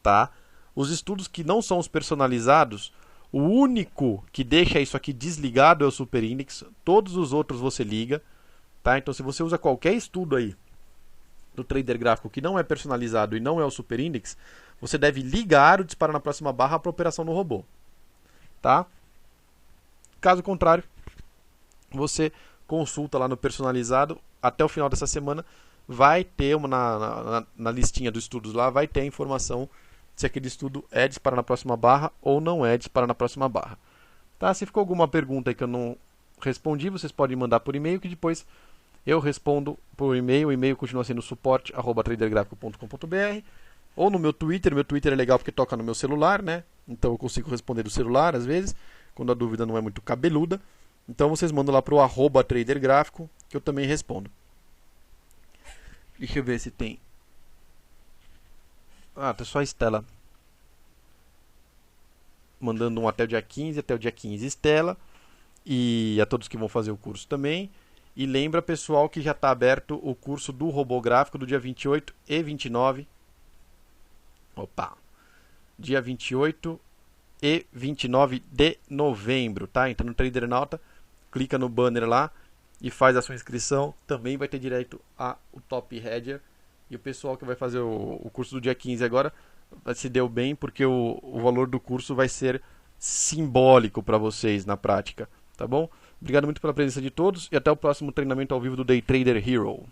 Tá? Os estudos que não são os personalizados, o único que deixa isso aqui desligado é o Super Index. Todos os outros você liga. Tá? Então se você usa qualquer estudo aí do Trader Gráfico que não é personalizado e não é o Super Index, você deve ligar o Dispara na Próxima Barra para operação no robô. Tá? Caso contrário, você consulta lá no personalizado. Até o final dessa semana vai ter na listinha dos estudos lá, vai ter a informação se aquele estudo é Dispara na Próxima Barra ou não é Dispara na Próxima Barra. Tá? Se ficou alguma pergunta aí que eu não respondi, vocês podem mandar por e-mail que depois eu respondo por e-mail. O e-mail continua sendo suporte@tradergrafico.com.br ou no meu Twitter. Meu Twitter é legal porque toca no meu celular, né? Então eu consigo responder do celular às vezes, quando a dúvida não é muito cabeluda. Então vocês mandam lá para o @tradergráfico que eu também respondo. Deixa eu ver se tem. Tá só a Estela mandando um até o dia 15, Estela. E a todos que vão fazer o curso também. E lembra, pessoal, que já está aberto o curso do robográfico do dia 28 e 29. Dia 28 e 29 de novembro, tá? Entra no Tradernauta, clica no banner lá e faz a sua inscrição. Também vai ter direito ao Top Hedger. E o pessoal que vai fazer o curso do dia 15 agora se deu bem, porque o valor do curso vai ser simbólico para vocês na prática, tá bom? Obrigado muito pela presença de todos e até o próximo treinamento ao vivo do Day Trader Hero.